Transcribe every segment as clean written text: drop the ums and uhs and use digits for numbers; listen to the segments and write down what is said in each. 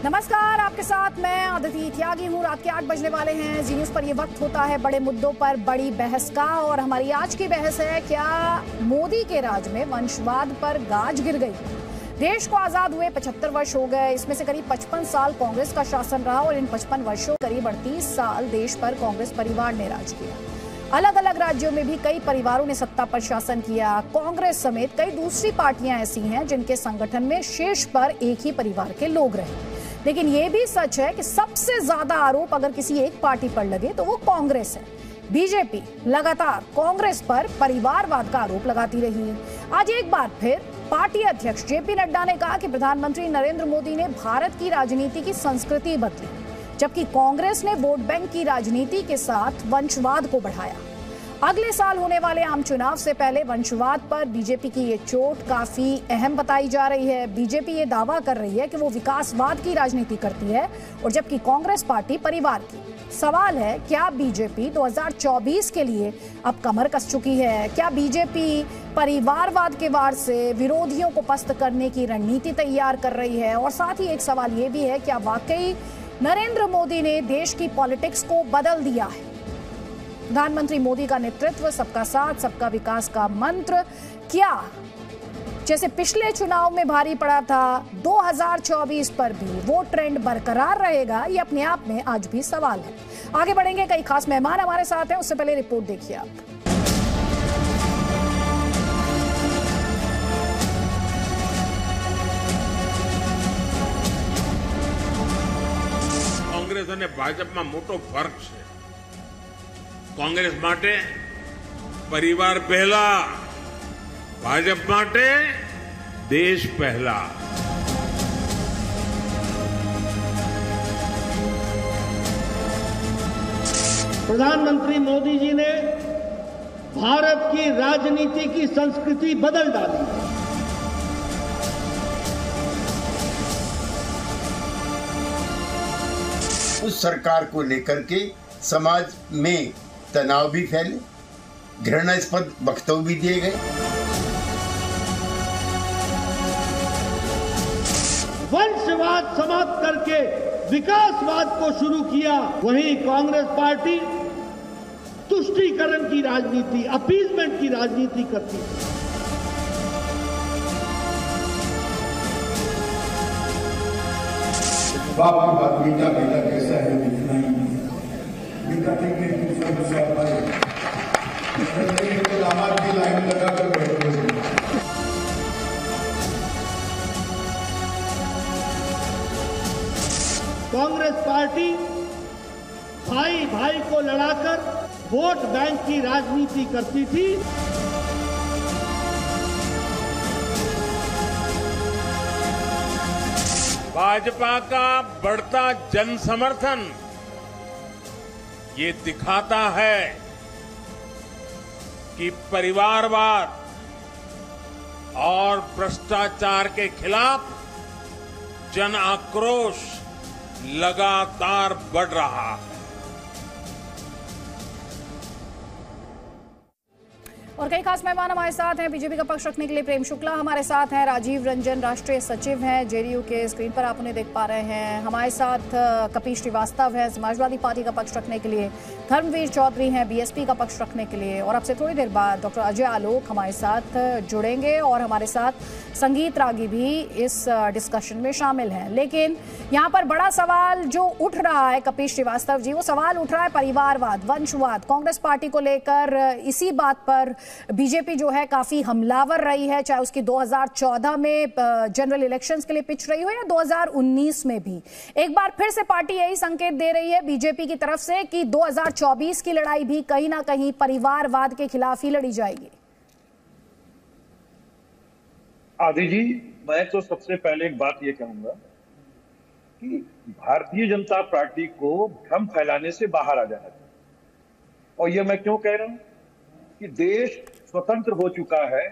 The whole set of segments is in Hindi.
नमस्कार, आपके साथ मैं अदिति त्यागी हूँ। रात के 8 बजने वाले हैं। जी न्यूज पर ये वक्त होता है बड़े मुद्दों पर बड़ी बहस का, और हमारी आज की बहस है, क्या मोदी के राज में वंशवाद पर गाज गिर गई? देश को आजाद हुए 75 वर्ष हो गए। इसमें से करीब 55 साल कांग्रेस का शासन रहा, और इन 55 वर्षों करीब 38 साल देश पर कांग्रेस परिवार ने राज किया। अलग अलग राज्यों में भी कई परिवारों ने सत्ता पर शासन किया। कांग्रेस समेत कई दूसरी पार्टियां ऐसी हैं जिनके संगठन में शीर्ष पर एक ही परिवार के लोग रहे। लेकिन ये भी सच है कि सबसे ज्यादा आरोप अगर किसी एक पार्टी पर लगे तो वो कांग्रेस है। बीजेपी लगातार कांग्रेस पर परिवारवाद का आरोप लगाती रही। आज एक बार फिर पार्टी अध्यक्ष जेपी नड्डा ने कहा कि प्रधानमंत्री नरेंद्र मोदी ने भारत की राजनीति की संस्कृति बदली, जबकि कांग्रेस ने वोट बैंक की राजनीति के साथ वंशवाद को बढ़ाया। अगले साल होने वाले आम चुनाव से पहले वंशवाद पर बीजेपी की ये चोट काफी अहम बताई जा रही है। बीजेपी ये दावा कर रही है कि वो विकासवाद की राजनीति करती है, और जबकि कांग्रेस पार्टी परिवार की। सवाल है, क्या बीजेपी 2024 के लिए अब कमर कस चुकी है? क्या बीजेपी परिवारवाद के वार से विरोधियों को पस्त करने की रणनीति तैयार कर रही है? और साथ ही एक सवाल ये भी है, क्या वाकई नरेंद्र मोदी ने देश की पॉलिटिक्स को बदल दिया है? प्रधानमंत्री मोदी का नेतृत्व, सबका साथ सबका विकास का मंत्र, क्या जैसे पिछले चुनाव में भारी पड़ा था 2024 पर भी वो ट्रेंड बरकरार रहेगा? ये अपने आप में आज भी सवाल है। आगे बढ़ेंगे, कई खास मेहमान हमारे साथ हैं, उससे पहले रिपोर्ट देखिए आप। કોંગ્રેસ અને ભાજપમાં મોટો ફરક છે। કોંગ્રેસ માટે પરિવાર પહેલા, ભાજપ માટે દેશ પહેલા। प्रधानमंत्री मोदी जी ने भारत की राजनीति की संस्कृति बदल डाली। उस सरकार को लेकर के समाज में तनाव भी फैले, घृणास्पद वक्तव्य भी दिए गए। वंशवाद समाप्त करके विकासवाद को शुरू किया। वहीं कांग्रेस पार्टी तुष्टीकरण की राजनीति, अपीजमेंट की राजनीति करती है। बाप की बात, बेटा बेटा कैसा है दिखना ही नहीं। बेटा के दूसरा दामाद की लाइन लगा कर बैठे। कांग्रेस पार्टी भाई भाई को लड़ाकर वोट बैंक की राजनीति करती थी। भाजपा का बढ़ता जन समर्थन ये दिखाता है कि परिवारवाद और भ्रष्टाचार के खिलाफ जन आक्रोश लगातार बढ़ रहा है। और कई खास मेहमान हमारे साथ हैं। बीजेपी का पक्ष रखने के लिए प्रेम शुक्ला हमारे साथ हैं, राजीव रंजन राष्ट्रीय सचिव हैं जेडीयू के, स्क्रीन पर आप उन्हें देख पा रहे हैं। हमारे साथ कपीश श्रीवास्तव है समाजवादी पार्टी का पक्ष रखने के लिए, धर्मवीर चौधरी हैं बीएसपी का पक्ष रखने के लिए, और अब से थोड़ी देर बाद डॉक्टर अजय आलोक हमारे साथ जुड़ेंगे, और हमारे साथ संगीत रागी भी इस डिस्कशन में शामिल हैं। लेकिन यहाँ पर बड़ा सवाल जो उठ रहा है कपीश श्रीवास्तव जी, वो सवाल उठ रहा है परिवारवाद, वंशवाद। कांग्रेस पार्टी को लेकर इसी बात पर बीजेपी जो है काफी हमलावर रही है, चाहे उसकी 2014 में जनरल इलेक्शंस के लिए पिच रही हो या 2019 में भी। एक बार फिर से पार्टी यही संकेत दे रही है बीजेपी की तरफ से कि 2024 की लड़ाई भी कहीं ना कहीं परिवारवाद के खिलाफ ही लड़ी जाएगी। आदि जी, मैं तो सबसे पहले एक बात ये कहूंगा कि भारतीय जनता पार्टी को भ्रम फैलाने से बाहर आ जाना चाहिए। और ये मैं क्यों कह रहा हूं कि देश स्वतंत्र हो चुका है,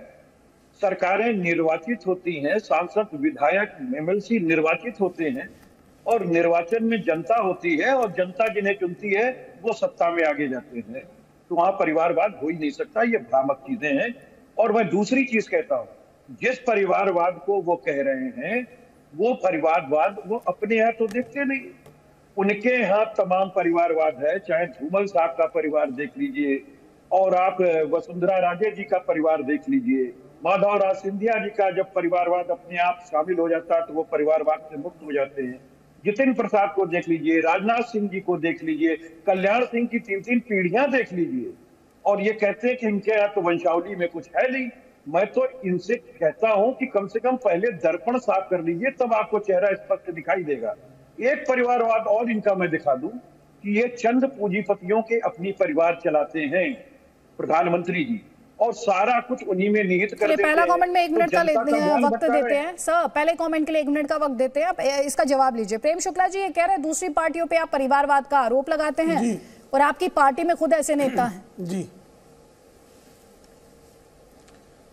सरकारें निर्वाचित होती हैं, सांसद विधायक एमएलसी निर्वाचित होते हैं, और निर्वाचन में जनता होती है, और जनता जिन्हें चुनती है वो सत्ता में आगे जाते हैं। तो वहां परिवारवाद हो ही नहीं सकता, ये भ्रामक चीजें हैं। और मैं दूसरी चीज कहता हूं, जिस परिवारवाद को वो कह रहे हैं वो परिवारवाद वो अपने यहाँ तो देखते नहीं, उनके यहाँ तमाम परिवारवाद है। चाहे धूमल साहब का परिवार देख लीजिए, और आप वसुंधरा राजे जी का परिवार देख लीजिए, माधवराज सिंधिया जी का जब परिवारवाद अपने आप शामिल हो जाता है तो वो परिवारवाद से मुक्त हो जाते हैं। जितिन प्रसाद को देख लीजिए, राजनाथ सिंह जी को देख लीजिए, कल्याण सिंह की 3-3 पीढ़ियां देख लीजिए, और ये कहते हैं कि इनके यहाँ तो वंशावली में कुछ है नहीं। मैं तो इनसे कहता हूं कि कम से कम पहले दर्पण साफ कर लीजिए, तब आपको चेहरा स्पष्ट दिखाई देगा। एक परिवारवाद और इनका मैं दिखा दूं कि ये चंद पूंजीपतियों के अपनी परिवार चलाते हैं प्रधानमंत्री जी, और सारा कुछ उन्हीं में निहित कर देते हैं। पहला कमेंट में 1 मिनट का वक्त देते हैं सर, पहले कमेंट के लिए 1 मिनट का वक्त देते हैं, आप इसका जवाब लीजिए। प्रेम शुक्ला जी ये कह रहे हैं दूसरी पार्टियों पे आप परिवारवाद का आरोप लगाते हैं और आपकी पार्टी में खुद ऐसे नेता हैं। जी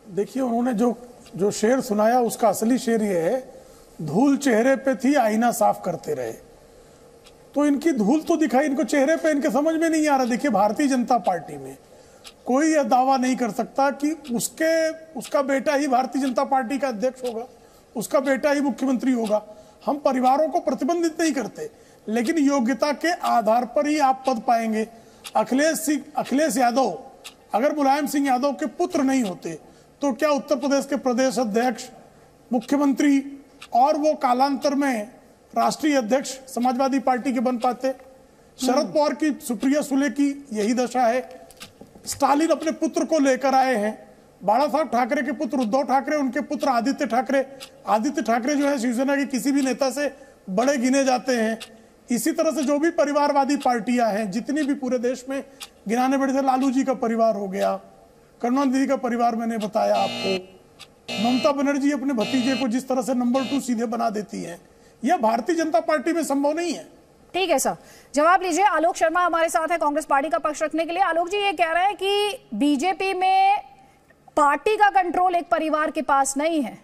देखिए, उन्होंने जो शेर सुनाया उसका असली शेर ये है, धूल चेहरे पे थी आईना साफ करते रहे। तो इनकी धूल तो दिखाई इनको चेहरे पे, इनके समझ में नहीं आ रहा। देखिए, भारतीय जनता पार्टी में कोई यह दावा नहीं कर सकता कि उसका बेटा ही भारतीय जनता पार्टी का अध्यक्ष होगा, उसका बेटा ही मुख्यमंत्री होगा। हम परिवारों को प्रतिबंधित नहीं करते, लेकिन योग्यता के आधार पर ही आप पद पाएंगे। अखिलेश यादव अगर मुलायम सिंह यादव के पुत्र नहीं होते तो क्या उत्तर प्रदेश के प्रदेश अध्यक्ष, मुख्यमंत्री और वो कालांतर में राष्ट्रीय अध्यक्ष समाजवादी पार्टी के बन पाते? शरद पवार की, सुप्रिया सुले की यही दशा है। स्टालिन अपने पुत्र को लेकर आए हैं, बाला साहब ठाकरे के पुत्र उद्धव ठाकरे, उनके पुत्र आदित्य ठाकरे जो है शिवसेना के किसी भी नेता से बड़े गिने जाते हैं। इसी तरह से जो भी परिवारवादी पार्टियां हैं जितनी भी पूरे देश में गिनाने बड़े से, लालू जी का परिवार हो गया, करुणानिधि दीदी का परिवार मैंने बताया आपको, ममता बनर्जी अपने भतीजे को जिस तरह से नंबर 2 सीधे बना देती है, यह भारतीय जनता पार्टी में संभव नहीं है। ठीक है सर, जवाब लीजिए। आलोक शर्मा हमारे साथ है कांग्रेस पार्टी का पक्ष रखने के लिए। आलोक जी ये कह रहे हैं कि बीजेपी में पार्टी का कंट्रोल एक परिवार के पास नहीं है।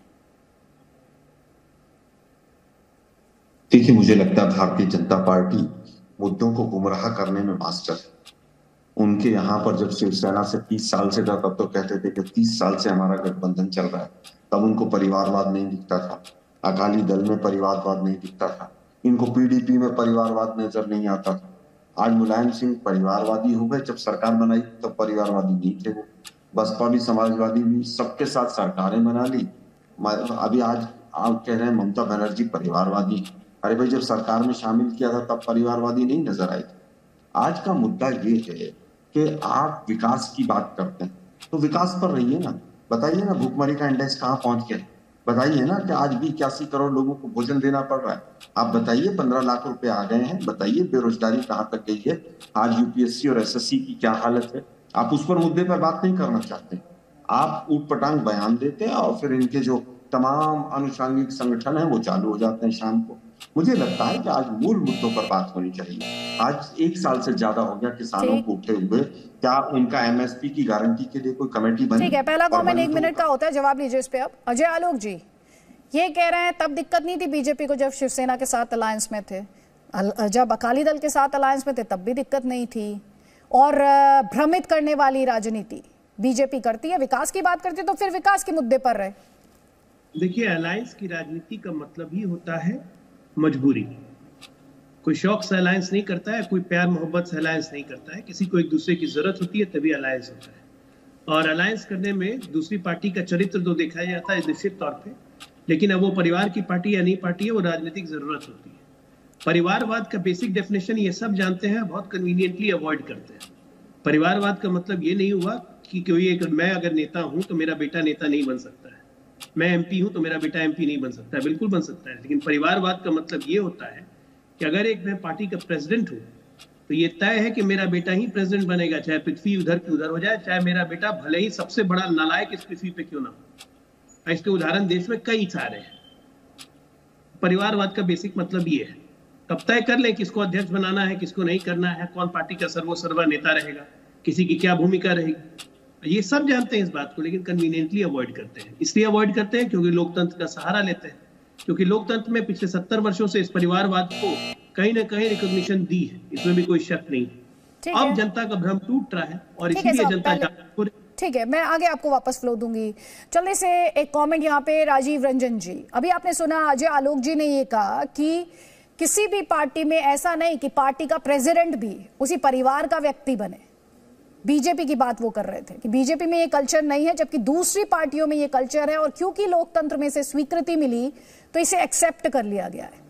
देखिए, मुझे लगता है भारतीय जनता पार्टी मुद्दों को गुमराह करने में मास्टर है। उनके यहाँ पर जब शिवसेना से 30 साल से था तब तो कहते थे कि 30 साल से हमारा गठबंधन चल रहा है, तब उनको परिवारवाद नहीं दिखता था। अकाली दल में परिवारवाद नहीं दिखता था, इनको पीडीपी में परिवारवाद नजर नहीं आता था। आज मुलायम सिंह परिवारवादी हो गए, जब सरकार बनाई तब परिवारवादी नहीं थे वो। बसपा भी, समाजवादी भी, सबके साथ सरकारें बना ली। अभी आज आप कह रहे हैं ममता बनर्जी परिवारवादी। अरे भाई, जब सरकार में शामिल किया था तब परिवारवादी नहीं नजर आए थे। आज का मुद्दा ये है कि आप विकास की बात करते हैं तो विकास पर रहिए ना, बताइए ना भूखमरी का इंडेक्स कहाँ पहुंच गया, बताइए ना कि आज भी 81 करोड़ लोगों को भोजन देना पड़ रहा है। आप बताइए 15 लाख रुपए आ गए हैं, बताइए बेरोजगारी कहाँ तक गई है, आज यूपीएससी और एसएससी की क्या हालत है। आप उस पर मुद्दे पर बात नहीं करना चाहते, आप ऊटपटांग बयान देते हैं और फिर इनके जो तमाम अनुषंगिक संगठन है वो चालू हो जाते हैं शाम को। मुझे लगता है कि आज मूल मुद्दों पर बात होनी चाहिए। आज 1 साल से ज्यादा हो गया किसानों को उठे हुए, क्या उनका एमएसपी की गारंटी के लिए कोई कमेटी बनी? ठीक है, पहला कमेंट 1 मिनट का होता है, जवाब लीजिए इस पे। अब अजय आलोक जी ये कह रहे हैं तब दिक्कत नहीं थी बीजेपी को जब शिवसेना के साथ अलायंस में थे, जब अकाली दल के साथ अलायंस में थे तब भी दिक्कत नहीं थी, और भ्रमित करने वाली राजनीति बीजेपी करती है, विकास की बात करती है तो फिर विकास के मुद्दे पर रहे। देखिए, अलायंस की राजनीति का मतलब ही होता है मजबूरी। कोई शौक से अलायंस नहीं करता है, कोई प्यार मोहब्बत से अलायंस नहीं करता है। किसी को एक दूसरे की जरूरत होती है तभी अलायंस होता है, और अलायंस करने में दूसरी पार्टी का चरित्र तो देखा जाता है निश्चित तौर पे, लेकिन अब वो परिवार की पार्टी या नहीं पार्टी है, वो राजनीतिक जरूरत होती है। परिवारवाद का बेसिक डेफिनेशन ये सब जानते हैं, बहुत कन्वीनियंटली अवॉइड करते हैं। परिवारवाद का मतलब ये नहीं हुआ कि कोई एक, मैं अगर नेता हूं तो मेरा बेटा नेता नहीं बन सकता है, मैं एमपी हूं तो मेरा बेटा एमपी नहीं बन सकता है, बिल्कुल बन सकता है। लेकिन परिवारवाद का मतलब ये होता है कि अगर एक मैं पार्टी का प्रेसिडेंट हूं तो ये तय है कि मेरा बेटा ही प्रेसिडेंट बनेगा, चाहे पृथ्वी उधर की उधर हो जाए, चाहे मेरा बेटा भले ही सबसे बड़ा नालायक इस पृथ्वी पे क्यों ना हो। इसके उदाहरण देश में कई सारे हैं। परिवारवाद का बेसिक मतलब ये है। तब तय कर ले किसको अध्यक्ष बनाना है, किसको नहीं करना है, कौन पार्टी का सर्वोसर्वा नेता रहेगा, किसी की क्या भूमिका रहेगी, ये सब जानते हैं इस बात को, लेकिन कन्वीनियंटली अवॉइड करते हैं। इसलिए अवॉइड करते हैं क्योंकि लोकतंत्र का सहारा लेते हैं, क्योंकि लोकतंत्र में पिछले 70 वर्षों से इस परिवारवाद को कहीं ना कहीं रिकॉग्निशन दी है, इसमें भी कोई शक नहीं है। अब जनता का भ्रम टूट रहा है और इसलिए जनता ठीक है, मैं आगे आपको वापस फ्लो दूंगी। चलने से एक कमेंट यहाँ पे राजीव रंजन जी, अभी आपने सुना अजय आलोक जी ने ये कहा कि किसी भी पार्टी में ऐसा नहीं कि पार्टी का प्रेसिडेंट भी उसी परिवार का व्यक्ति बने। बीजेपी की बात वो कर रहे थे कि बीजेपी में ये कल्चर नहीं है, जबकि दूसरी पार्टियों में ये कल्चर है और क्योंकि लोकतंत्र में से स्वीकृति मिली तो इसे एक्सेप्ट कर लिया गया है।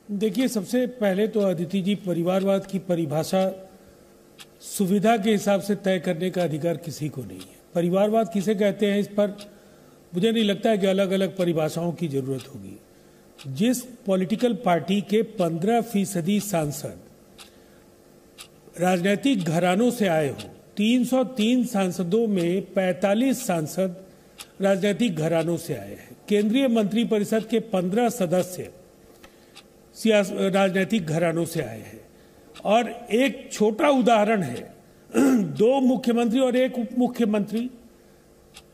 देखिए, सबसे पहले तो अदिति जी, परिवारवाद की परिभाषा सुविधा के हिसाब से तय करने का अधिकार किसी को नहीं है। परिवारवाद किसे कहते हैं, इस पर मुझे नहीं लगता है कि अलग अलग परिभाषाओं की जरूरत होगी। जिस पॉलिटिकल पार्टी के 15% सांसद राजनीतिक घरानों से आए हो, 303 सांसदों में 45 सांसद राजनीतिक घरानों से आए हैं। केंद्रीय मंत्रिपरिषद के 15 सदस्य राजनीतिक घरानों से आए हैं। और एक छोटा उदाहरण है, 2 मुख्यमंत्री और 1 उप मुख्यमंत्री।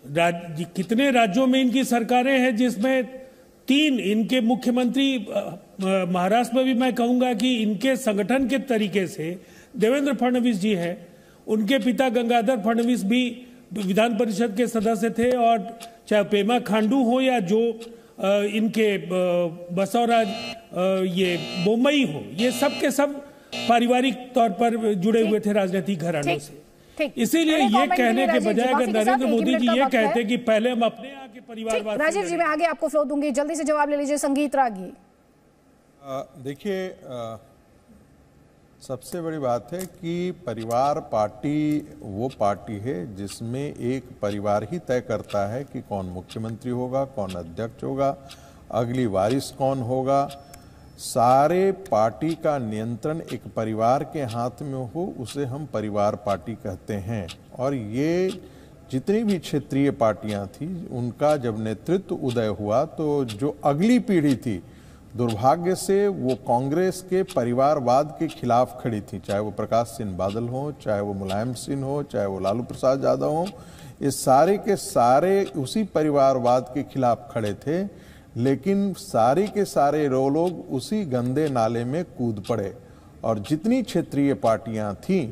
कितने राज्यों में इनकी सरकारें हैं जिसमें 3 इनके मुख्यमंत्री, महाराष्ट्र में भी मैं कहूंगा कि इनके संगठन के तरीके से देवेंद्र फडणवीस जी हैं। उनके पिता गंगाधर फडणवीस भी विधान परिषद के सदस्य थे, और चाहे पेमा खांडू हो या जो इनके बसवराज ये बोम्मई हो, ये सब के सब पारिवारिक तौर पर जुड़े हुए थे राजनीतिक घरानों से। इसीलिए ये कहने के बजाय अगर नरेंद्र मोदी जी ये कहते कि पहले हम अपने यहाँ के परिवारवाद। राजीव जी, मैं आगे आपको फ्लो दूंगी, जल्दी से जवाब ले लीजिए। संगीत रागी, देखिए, सबसे बड़ी बात है कि परिवार पार्टी वो पार्टी है जिसमें एक परिवार ही तय करता है कि कौन मुख्यमंत्री होगा, कौन अध्यक्ष होगा, अगली वारिस कौन होगा। सारे पार्टी का नियंत्रण एक परिवार के हाथ में हो, उसे हम परिवार पार्टी कहते हैं। और ये जितनी भी क्षेत्रीय पार्टियां थी, उनका जब नेतृत्व उदय हुआ तो जो अगली पीढ़ी थी, दुर्भाग्य से वो कांग्रेस के परिवारवाद के खिलाफ खड़ी थी। चाहे वो प्रकाश सिंह बादल हो, चाहे वो मुलायम सिंह हो, चाहे वो लालू प्रसाद यादव हो, ये सारे के सारे उसी परिवारवाद के खिलाफ खड़े थे। लेकिन सारे के सारे लोग उसी गंदे नाले में कूद पड़े, और जितनी क्षेत्रीय पार्टियां थीं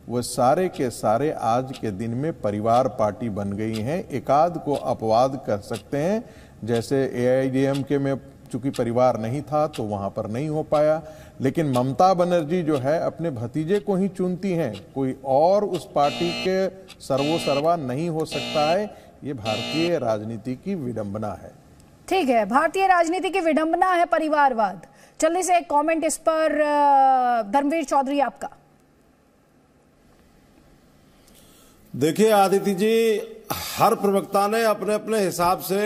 वो सारे के सारे आज के दिन में परिवार पार्टी बन गई हैं। एकाध को अपवाद कर सकते हैं, जैसे AIADMK में चूंकि परिवार नहीं था तो वहां पर नहीं हो पाया। लेकिन ममता बनर्जी जो है अपने भतीजे को ही चुनती हैं, कोई और उस पार्टी के सर्वोसर्वा नहीं हो सकता है। ये भारतीय राजनीति की विडंबना है। ठीक है, भारतीय राजनीति की विडंबना है परिवारवाद। जल्दी से एक कमेंट इस पर, धर्मवीर चौधरी आपका। देखिए आदित्य जी, हर प्रवक्ता ने अपने अपने हिसाब से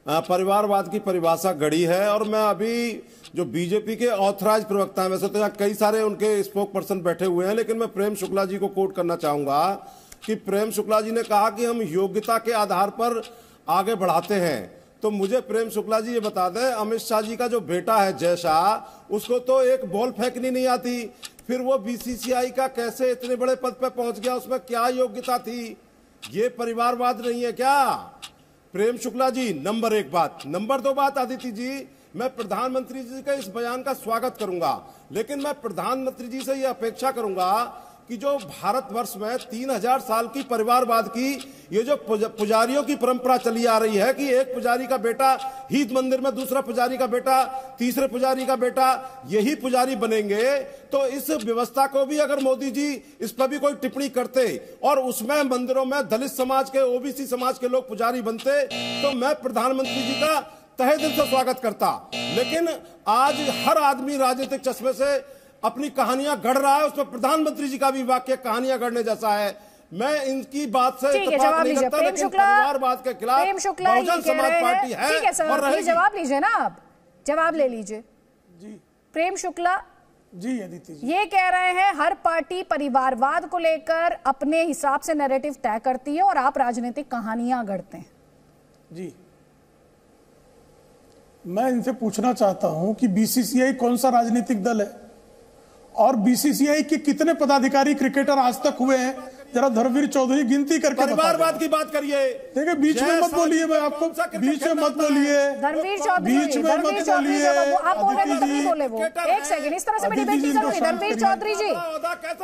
परिवारवाद की परिभाषा गढ़ी है, और मैं अभी जो बीजेपी के ऑथराइज प्रवक्ता हैं, वैसे तो यहाँ कई सारे उनके स्पोक पर्सन बैठे हुए हैं, लेकिन मैं प्रेम शुक्ला जी को कोट करना चाहूंगा कि प्रेम शुक्ला जी ने कहा कि हम योग्यता के आधार पर आगे बढ़ाते हैं। तो मुझे प्रेम शुक्ला जी ये बता दें, अमित शाह जी का जो बेटा है जय शाह, उसको तो एक बॉल फेंकनी नहीं आती, फिर वो BCCI का कैसे इतने बड़े पद पे पहुंच गया, उसमें क्या योग्यता थी? ये परिवारवाद नहीं है क्या प्रेम शुक्ला जी? नंबर 1 बात। नंबर 2 बात, आदित्य जी, मैं प्रधानमंत्री जी के इस बयान का स्वागत करूंगा, लेकिन मैं प्रधानमंत्री जी से यह अपेक्षा करूंगा कि जो भारतवर्ष में 3000 साल की परिवारवाद की ये जो पुजारियों की परंपरा चली आ रही है कि एक पुजारी का बेटा हीत मंदिर में, दूसरा पुजारी का बेटा, तीसरे पुजारी का बेटा, यही पुजारी बनेंगे, तो इस व्यवस्था को भी अगर मोदी जी इस पर भी कोई टिप्पणी करते और उसमें मंदिरों में दलित समाज के, OBC समाज के लोग पुजारी बनते, तो मैं प्रधानमंत्री जी का तहे दिल से स्वागत करता। लेकिन आज हर आदमी राजनीतिक चश्मे से अपनी कहानियां गढ़ रहा है, उसमें प्रधानमंत्री जी का भी वाक्य कहानियां गढ़ने जैसा है। मैं इनकी बात से इत्तेफाक नहीं करता, लेकिन परिवारवाद के खिलाफ बहुजन समाज पार्टी है। ठीक है सर, जवाब लीजिए ना, आप जवाब ले लीजिए जी। प्रेम शुक्ला जी अदिति जी, ये कह रहे हैं हर पार्टी परिवारवाद को लेकर अपने हिसाब से नैरेटिव तय करती है और आप राजनीतिक कहानियां गढ़ते हैं। जी, मैं इनसे पूछना चाहता हूं कि BCCI कौन सा राजनीतिक दल है, और BCCI के कितने पदाधिकारी क्रिकेटर आज तक हुए हैं जरा धर्मवीर चौधरी गिनती करके परिवारवाद की बात करिए। देखिए बीच में मत बोलिए, मैं आपको बीच में मत बोलिए, धर्मवीर चौधरी, बीच में मत बोलिए। आप बोल रहे हैं बोले वो, एक सेकंड, इस तरह से मैं डिबेट नहीं करूंगी। धर्मवीर चौधरी जी,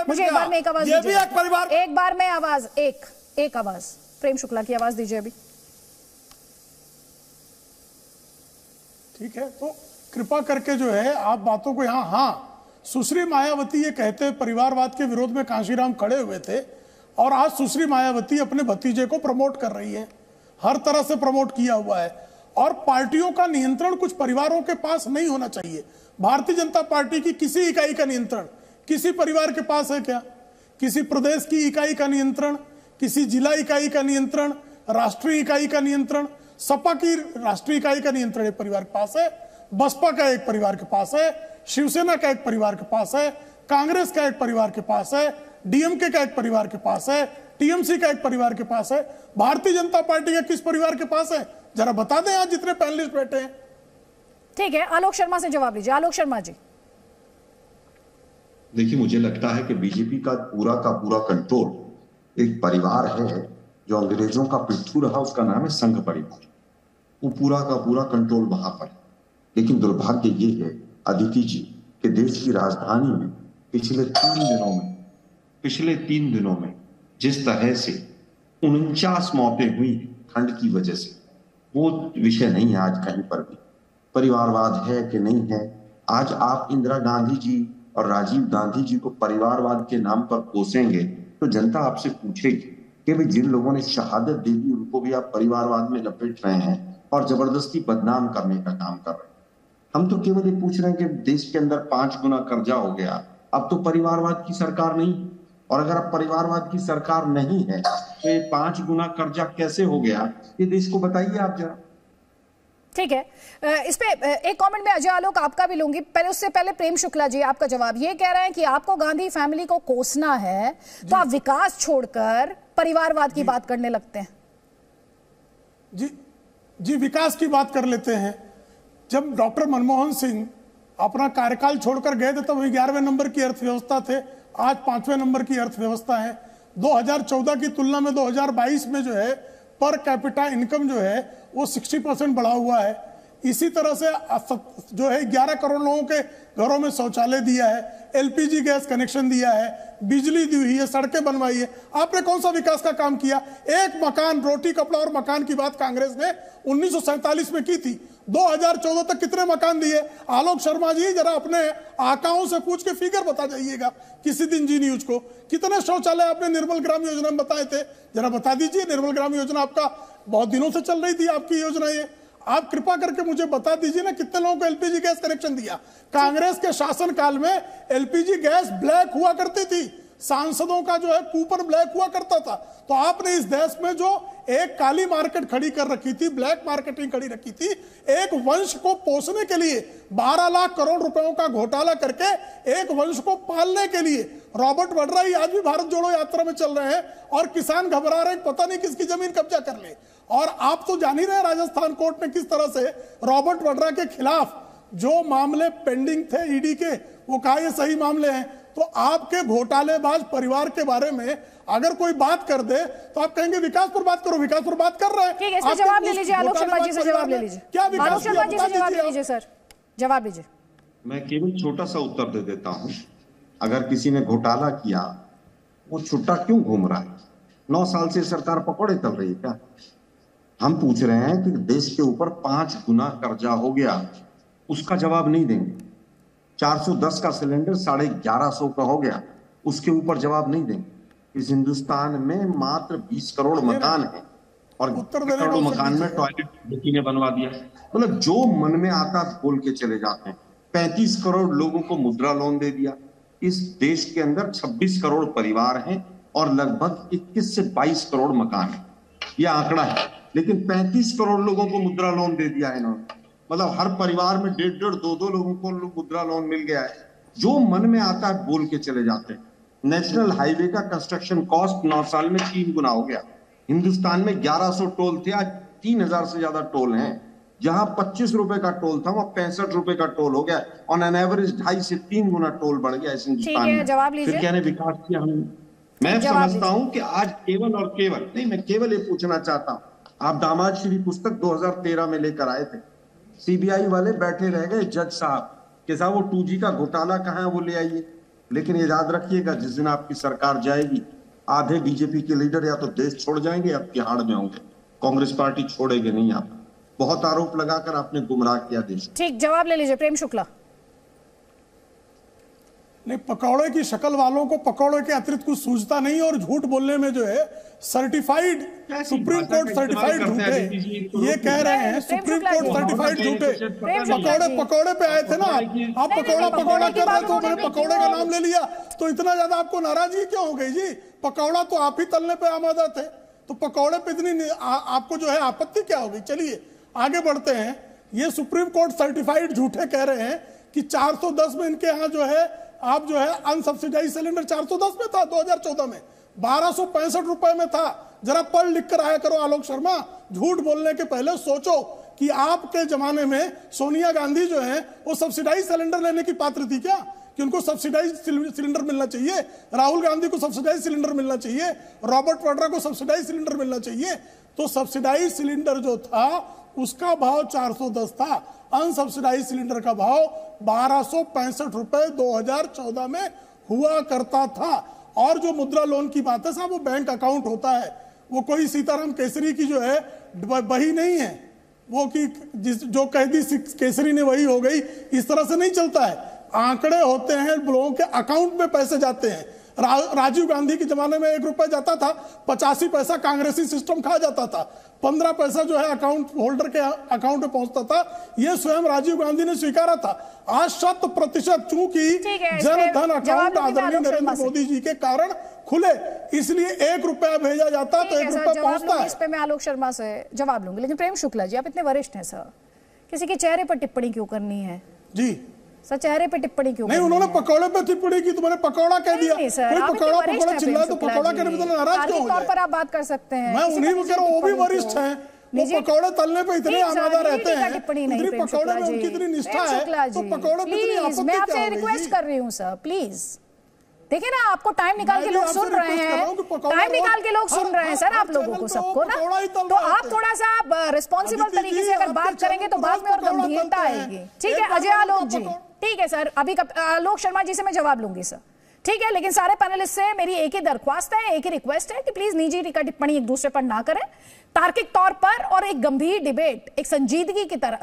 मुझे एक बार में एक आवाज दीजिए, एक बार में आवाज, एक आवाज, प्रेम शुक्ला की आवाज दीजिए अभी। ठीक है, तो कृपा करके जो है आप बातों को यहाँ, हाँ सुश्री मायावती ये कहते परिवारवाद के विरोध में कांशीराम खड़े हुए थे, और आज सुश्री मायावती अपने भतीजे को प्रमोट कर रही है, हर तरह से प्रमोट किया हुआ है। और पार्टियों का नियंत्रण कुछ परिवारों के पास नहीं होना चाहिए। भारतीय जनता पार्टी की किसी इकाई का नियंत्रण किसी परिवार के पास है क्या? किसी प्रदेश की इकाई का नियंत्रण, किसी जिला इकाई का नियंत्रण, राष्ट्रीय इकाई का नियंत्रण, सपा की राष्ट्रीय इकाई का नियंत्रण एक परिवार के पास है, बसपा का एक परिवार के पास है, शिवसेना का एक परिवार के पास है, कांग्रेस का एक परिवार के पास है, डीएमके का एक परिवार के पास है, टीएमसी का एक परिवार के पास है। भारतीय जनता पार्टी का किस परिवार के पास है? जरा बता दें आज जितने पैनलिस्ट बैठे हैं। ठीक है, आलोक शर्मा से जवाब लीजिए। आलोक शर्मा जी, देखिए मुझे लगता है कि बीजेपी का पूरा कंट्रोल एक परिवार है जो अंग्रेजों का पिट्ठू रहा, उसका नाम है संघ परिवार। वो पूरा कंट्रोल वहां पर। लेकिन दुर्भाग्य ये है अदिति जी कि देश की राजधानी में पिछले 3 दिनों में जिस तरह से 49 मौतें हुई ठंड की वजह से, वो विषय नहीं है आज कहीं पर भी। परिवारवाद है कि नहीं है? आज आप इंदिरा गांधी जी और राजीव गांधी जी को परिवारवाद के नाम पर कोसेंगे तो जनता आपसे पूछेगी कि भाई जिन लोगों ने शहादत दे दी उनको भी आप परिवारवाद में लपेट रहे हैं और जबरदस्ती बदनाम करने का काम कर रहे हैं। हम तो केवल ये पूछ रहे हैं कि देश के अंदर 5 गुना कर्जा हो गया, अब तो परिवारवाद की सरकार नहीं, और अगर अब परिवारवाद की सरकार नहीं है तो ये 5 गुना कर्जा कैसे हो गया, ये देश को बताइए आप जरा। ठीक है, इस पे एक कमेंट में अजय आलोक आपका भी लूंगी, पहले उससे पहले प्रेम शुक्ला जी आपका जवाब। ये कह रहे हैं कि आपको गांधी फैमिली को कोसना है तो आप विकास छोड़कर परिवारवाद की बात करने लगते हैं। जी विकास की बात कर लेते हैं। जब डॉक्टर मनमोहन सिंह अपना कार्यकाल छोड़कर गए थे तब 11वें नंबर की अर्थव्यवस्था थे, आज 5वें नंबर की अर्थव्यवस्था है। 2014 की तुलना में 2022 में जो है पर कैपिटा इनकम जो है वो 60% बढ़ा हुआ है। इसी तरह से जो है 11 करोड़ लोगों के घरों में शौचालय दिया है, एलपीजी गैस कनेक्शन दिया है, बिजली दी हुई है, सड़कें बनवाई है। आपने कौन सा विकास का काम किया? एक मकान, रोटी कपड़ा और मकान की बात कांग्रेस ने 1947 में की थी। 2014 तक कितने मकान दिए? आलोक शर्मा जी जरा अपने आकाओं से पूछ के फिगर बता जाइएगा किसी दिन जी न्यूज को। कितने शौचालय आपने निर्मल ग्राम योजना में बताए थे, जरा बता दीजिए। निर्मल ग्राम योजना आपका बहुत दिनों से चल रही थी, आपकी योजना ये। आप कृपा करके मुझे बता दीजिए ना कितने लोगों को एलपीजी गैस कनेक्शन दिया। कांग्रेस के शासन काल में एलपीजी गैस ब्लैक हुआ करती थी, सांसदों का जो है कूपन ब्लैक हुआ करता था। तो आपने इस देश में जो एक काली मार्केट खड़ी कर रखी थी, ब्लैक मार्केटिंग खड़ी रखी थी, एक वंश को पोसने के लिए 12 लाख करोड़ रुपयों का घोटाला करके एक वंश को पालने के लिए रॉबर्ट वाड्रा ही आज भी भारत जोड़ो यात्रा में चल रहे हैं और किसान घबरा रहे हैं पता नहीं किसकी जमीन कब्जा कर ले। और आप तो जान ही रहे राजस्थान कोर्ट ने किस तरह से रॉबर्ट वाड्रा के खिलाफ जो मामले पेंडिंग थे ईडी के, वो कहा ये सही मामले हैं। तो आपके घोटालेबाज परिवार के बारे में अगर कोई बात कर दे तो आप कहेंगे विकास पर बात करो, विकास पर बात कर रहे हैं। ठीक है, इसमें जवाब ले लीजिए। आलोक शर्मा जी से जवाब ले लीजिए। क्या आलोक शर्मा जी से जवाब ले लीजिए सर, जवाब लीजिए। मैं केवल छोटा सा उत्तर दे देता हूं। अगर किसी ने घोटाला किया वो छुट्टा क्यों घूम रहा है? 9 साल से सरकार पकौड़े तल रही है क्या? हम पूछ रहे हैं कि देश के ऊपर 5 गुना कर्जा हो गया, उसका जवाब नहीं देंगे। 410 का सिलेंडर 1150 का हो गया, उसके ऊपर जवाब नहीं देंगे। इस हिंदुस्तान में मात्र 20 करोड़ मकान है और करोड़ मकान में टॉयलेट ने बनवा दिया। मतलब जो मन में आता बोल के चले जाते हैं। 35 करोड़ लोगों को मुद्रा लोन दे दिया। इस देश के अंदर 26 करोड़ परिवार हैं और लगभग 21 से 22 करोड़ मकान है, यह आंकड़ा है। लेकिन 35 करोड़ लोगों को मुद्रा लोन दे दिया है इन्होंने। मतलब हर परिवार में 1.5, 2 लोगों को मुद्रा लोन मिल गया है। जो मन में आता है बोल के चले जाते हैं। नेशनल हाईवे का कंस्ट्रक्शन कॉस्ट 9 साल में 3 गुना हो गया। हिंदुस्तान में 1100 टोल थे, आज 3000 से ज्यादा टोल हैं। जहां 25 रुपए का टोल था वहां 65 रुपए का टोल हो गया। ऑन एन एवरेज 2.5 से 3 गुना टोल बढ़ गया इस हिंदुस्तान में। जवाब लीजिए। फिर कहने विकास किया हमने। मैं समझता हूं कि आज केवल और केवल नहीं, मैं केवल ये पूछना चाहता हूं, आप दामाद श्री पुस्तक 2013 में लेकर आए थे, सीबीआई वाले बैठे रह गए जज साहब के साथ, वो 2G का घोटाला कहाँ है वो ले आइए। लेकिन ये याद रखिएगा, जिस दिन आपकी सरकार जाएगी, आधे बीजेपी के लीडर या तो देश छोड़ जाएंगे या तिहाड़ में होंगे, कांग्रेस पार्टी छोड़ेगी नहीं। आप बहुत आरोप लगाकर आपने गुमराह किया देश। ठीक, जवाब ले लीजिए प्रेम शुक्ला। नहीं, पकौड़े की शक्ल वालों को पकौड़े के अतिरिक्त कुछ सूझता नहीं, और झूठ बोलने में जो है सर्टिफाइड, सुप्रीम कोर्ट सर्टिफाइड झूठे ये कह रहे हैं, सुप्रीम कोर्ट सर्टिफाइड झूठे। पकौड़े पे आए थे ना आप पकौड़ा कर रहे थे, मैंने पकौड़े का नाम ले लिया तो इतना ज्यादा आपको नाराजगी क्यों हो गई जी? पकौड़ा तो आप ही तलने पे आमादा थे, तो पकौड़े पे इतनी आपको जो है आपत्ति क्या हो गई? चलिए आगे बढ़ते हैं। ये सुप्रीम कोर्ट सर्टिफाइड झूठे कह रहे हैं कि 410 में इनके यहाँ जो है आप जो है अनसब्सिडाइज सिलेंडर 410 में था, 2014 में 1265 रुपए में था। जरा पढ़ लिख कर आया करो आलोक शर्मा, झूठ बोलने के पहले सोचो कि आपके जमाने में सोनिया गांधी जो है वो सब्सिडाइज सिलेंडर लेने की पात्र थी क्या? कि उनको सब्सिडाइज सिलेंडर मिलना चाहिए, राहुल गांधी को सब्सिडाइज सिलेंडर मिलना चाहिए, रॉबर्ट वाड्रा को सब्सिडाइज सिलेंडर मिलना चाहिए। तो सब्सिडाइज सिलेंडर जो था उसका भाव 410 था, अनसब्सिडाइज सिलेंडर का भाव 1265 रुपए 2014 में हुआ करता था। और जो मुद्रा लोन की बात है साहब, वो बैंक अकाउंट होता है, वो कोई सीताराम केसरी की जो है बही नहीं है, वो कि जो कह दी केसरी ने वही हो गई, इस तरह से नहीं चलता है। आंकड़े होते हैं, लोगों के अकाउंट में पैसे जाते हैं। राजीव गांधी के जमाने में 1 रुपया जाता था, 85 पैसा कांग्रेसी सिस्टम खा जाता था, 15 पैसा जो है अकाउंट होल्डर के अकाउंट में पहुंचता था। ये स्वयं राजीव गांधी ने स्वीकारा था। आज 100% चूंकि जनधन अकाउंट आदरणीय नरेंद्र मोदी जी के कारण खुले, इसलिए 1 रुपया भेजा जाता तो 1 रुपया पहुंचता है। इस पे मैं आलोक शर्मा से जवाब लूंगी, लेकिन प्रेम शुक्ला जी, आप इतने वरिष्ठ हैं सर, किसी के चेहरे पर टिप्पणी क्यों करनी है जी? सर चेहरे पे टिप्पणी क्यों? नहीं, उन्होंने पकौड़े पे टिप्पणी की तो मैंने पकौड़ा कह दिया। नहीं सर, आप पकौड़ा चिल्ला तो पकौड़ा कहने पे नाराज क्यों हो तौर पर आप बात कर सकते हैं। मैं उन्हीं को कह रहा हूं, वो भी वरिष्ठ हैं, वो पकौड़े तलने पे इतने आमादा रहते हैं, टिप्पणी नहीं, पकौड़े में उनकी इतनी निष्ठा है, तो पकौड़े पे इतनी आपत्ति क्या? मैं आपसे रिक्वेस्ट कर रही हूं सर, प्लीज देखिए ना, आपको टाइम निकाल के लोग सुन रहे हैं, टाइम निकाल के लोग सुन रहे हैं सर, आप लोगों को सबको ना, तो आप थोड़ा सा रिस्पॉन्सिबल तरीके से अगर बात करेंगे तो बाद में और गंभीरता आएगी। ठीक है अजय आलोक जी, ठीक है सर, अभी आलोक शर्मा जी से मैं जवाब लूंगी सर, ठीक है, लेकिन सारे पैनलिस्ट से मेरी एक ही दरख्वास्त है, एक ही रिक्वेस्ट है कि प्लीज निजी टिप्पणी एक दूसरे पर ना करें, तार्किक तौर पर और एक गंभीर डिबेट, एक संजीदगी की तरह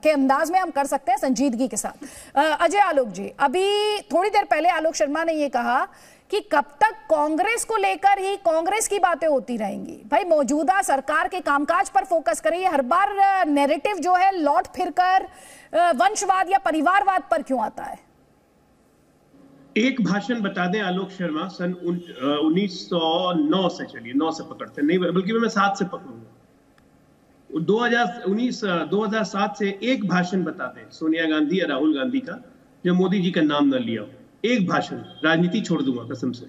के अंदाज में हम कर सकते हैं, संजीदगी के साथ। अजय आलोक जी, अभी थोड़ी देर पहले आलोक शर्मा ने यह कहा कि कब तक कांग्रेस को लेकर ही कांग्रेस की बातें होती रहेंगी। भाई मौजूदा सरकार के कामकाज पर फोकस करिए, हर बार नैरेटिव जो है लौट फिरकर वंशवाद या परिवारवाद पर क्यों आता है? एक भाषण बता दें आलोक शर्मा, सन 1909 से, चलिए 9 से पकड़ते नहीं, बल्कि मैं 7 से पकड़ूंगा। 2007 से एक भाषण बता दें सोनिया गांधी या राहुल गांधी का जो मोदी जी का नाम न लिया हो, एक भाषण, राजनीति छोड़ दूंगा कसम से।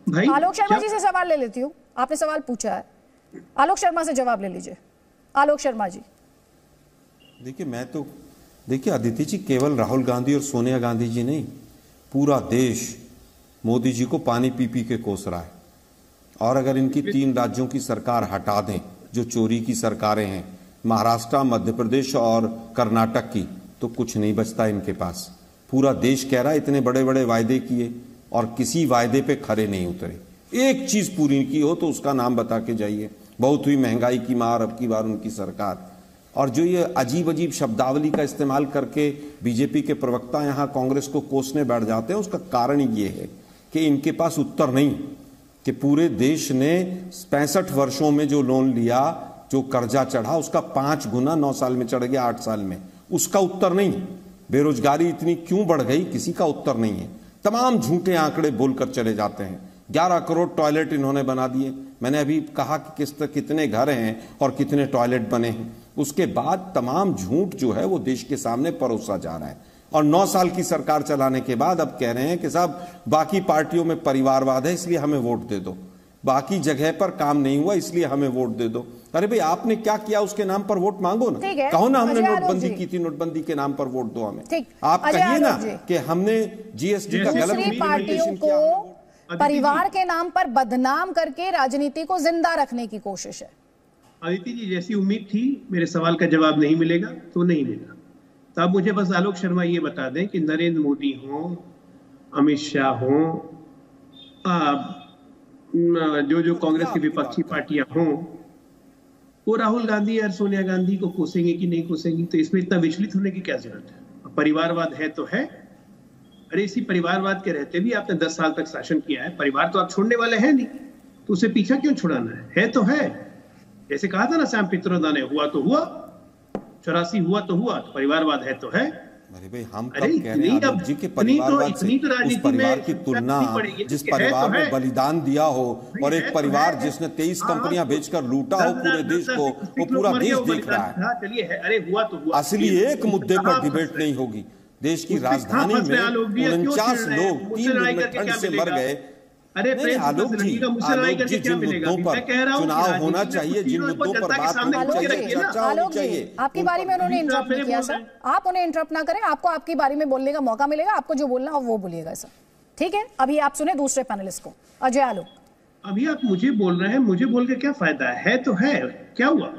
भाई आलोक शर्मा जी से सवाल ले लेती हूँ, आपने सवाल पूछा है, आलोक शर्मा से जवाब ले लीजिए। आलोक शर्मा जी, देखिए अदिति जी, केवल राहुल गांधी और सोनिया गांधी जी नहीं, पूरा देश मोदी जी को पानी पी पी के कोस रहा है। और अगर इनकी 3 राज्यों की सरकार हटा दें जो चोरी की सरकारें हैं, महाराष्ट्र, मध्य प्रदेश और कर्नाटक की, तो कुछ नहीं बचता इनके पास। पूरा देश कह रहा है इतने बड़े बड़े वायदे किए और किसी वायदे पे खरे नहीं उतरे। एक चीज पूरी की हो तो उसका नाम बता के जाइए। बहुत हुई महंगाई की मार, अब की बार उनकी सरकार। और जो ये अजीब अजीब शब्दावली का इस्तेमाल करके बीजेपी के प्रवक्ता यहाँ कांग्रेस को कोसने बैठ जाते हैं, उसका कारण ये है कि इनके पास उत्तर नहीं कि पूरे देश ने 65 वर्षों में जो लोन लिया, जो कर्जा चढ़ा, उसका 5 गुना 9 साल में चढ़ गया, 8 साल में, उसका उत्तर नहीं। बेरोजगारी इतनी क्यों बढ़ गई, किसी का उत्तर नहीं है। तमाम झूठे आंकड़े बोलकर चले जाते हैं। 11 करोड़ टॉयलेट इन्होंने बना दिए। मैंने अभी कहा कि कितने घर हैं और कितने टॉयलेट बने हैं। उसके बाद तमाम झूठ जो है वो देश के सामने परोसा जा रहा है। और 9 साल की सरकार चलाने के बाद अब कह रहे हैं कि साहब बाकी पार्टियों में परिवारवाद है इसलिए हमें वोट दे दो, बाकी जगह पर काम नहीं हुआ इसलिए हमें वोट दे दो। अरे भाई आपने क्या किया उसके नाम पर वोट मांगो ना, कहो ना हमने नोटबंदी की थी, नोटबंदी के नाम पर वोट दो हमें। आप कहिए ना कि हमने जीएसटी का गलत पार्टियों को परिवार के नाम पर बदनाम करके राजनीति को जिंदा रखने की कोशिश है। अदिति जी, जैसी उम्मीद थी मेरे सवाल का जवाब नहीं मिलेगा तो नहीं मिला। तो आप मुझे बस आलोक शर्मा ये बता दें कि नरेंद्र मोदी हो, अमित शाह हो, जो कांग्रेस की विपक्षी पार्टियां हों, वो राहुल गांधी और सोनिया गांधी को कोसेंगे कि नहीं कोसेंगी? तो इसमें इतना विचलित होने की क्या जरूरत है? परिवारवाद है तो है। अरे इसी परिवारवाद के रहते भी आपने 10 साल तक शासन किया है। परिवार तो आप छोड़ने वाले हैं नहीं, तो उसे पीछा क्यों छुड़ाना है तो है। जैसे कहा था ना श्याम पित्रोदा ने, हुआ तो हुआ, 84 हुआ तो हुआ, तो परिवारवाद है तो है। अरे भाई, हम कब कह रहे हैं आलोक जी के परिवारवाद से उस परिवार की तुलना जिस परिवार ने बलिदान दिया हो और एक परिवार जिसने 23 कंपनियां बेचकर लूटा हो पूरे देश को, वो पूरा देश देख रहा है। चलिए, अरे हुआ तो हुआ। असली एक मुद्दे पर डिबेट नहीं होगी। देश की राजधानी में 49 लोग 3 दिन में ठंड से मर गए। अरे आलोक जी, जिन मुद्दों पर चुनाव होना चाहिए, जिन मुद्दों पर बात होनी चाहिए, चर्चा होनी चाहिए, आपकी बारी में उन्होंने इंटरप्ट नहीं किया सर। आप उन्हें इंटरप्ट ना करें, आपको आपकी बारी में बोलने का मौका मिलेगा। आपको जो बोलना हो वो बोलिएगा सर, ठीक है? अभी आप सुने दूसरे पैनलिस्ट को, अजय आलोक। अभी आप मुझे बोल रहे हैं, मुझे बोल के क्या फायदा है तो है। क्या हुआ?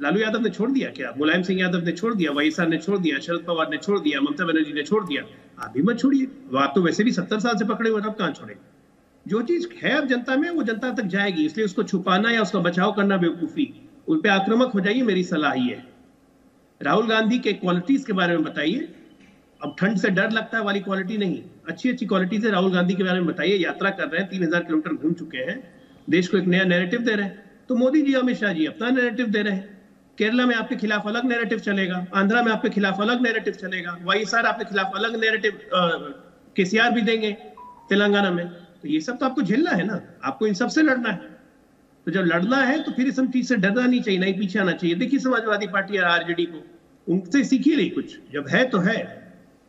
लालू यादव ने छोड़ दिया क्या? मुलायम सिंह यादव ने छोड़ दिया, वाईएसआर ने छोड़ दिया, शरद पवार ने छोड़ दिया, ममता बनर्जी ने छोड़ दिया। आप भी मत छोड़िए। आप तो वैसे भी 70 साल से पकड़े हुए, अब कहां छोड़ेंगे? जो चीज है अब जनता में, वो जनता तक जाएगी। इसलिए उसको छुपाना या उसका बचाव करना बेवकूफी। उन पे आक्रामक हो जाइए, मेरी सलाह ही है। राहुल गांधी के क्वालिटीज के बारे में बताइए। अब ठंड से डर लगता है वाली क्वालिटी नहीं, अच्छी अच्छी क्वालिटीज है राहुल गांधी के बारे में बताइए। यात्रा कर रहे हैं, 3000 किलोमीटर घूम चुके हैं, देश को एक नया नैरेटिव दे रहे हैं। तो मोदी जी, अमित शाह जी अपना नैरेटिव दे रहे हैं। केरला में आपके खिलाफ अलग नैरेटिव चलेगा, आंध्रा में आपके खिलाफ अलग नैरेटिव चलेगा, वाईएसआर आपके खिलाफ अलग नैरेटिव, केसीआर भी देंगे तेलंगाना में। तो ये सब तो आपको झेलना है ना, आपको इन सब से लड़ना है। तो जब लड़ना है तो फिर इस सब चीज से डरना नहीं चाहिए, नहीं पीछे आना चाहिए। देखिए समाजवादी पार्टी और आरजेडी को, उनसे सीखिए नहीं कुछ। जब है तो है,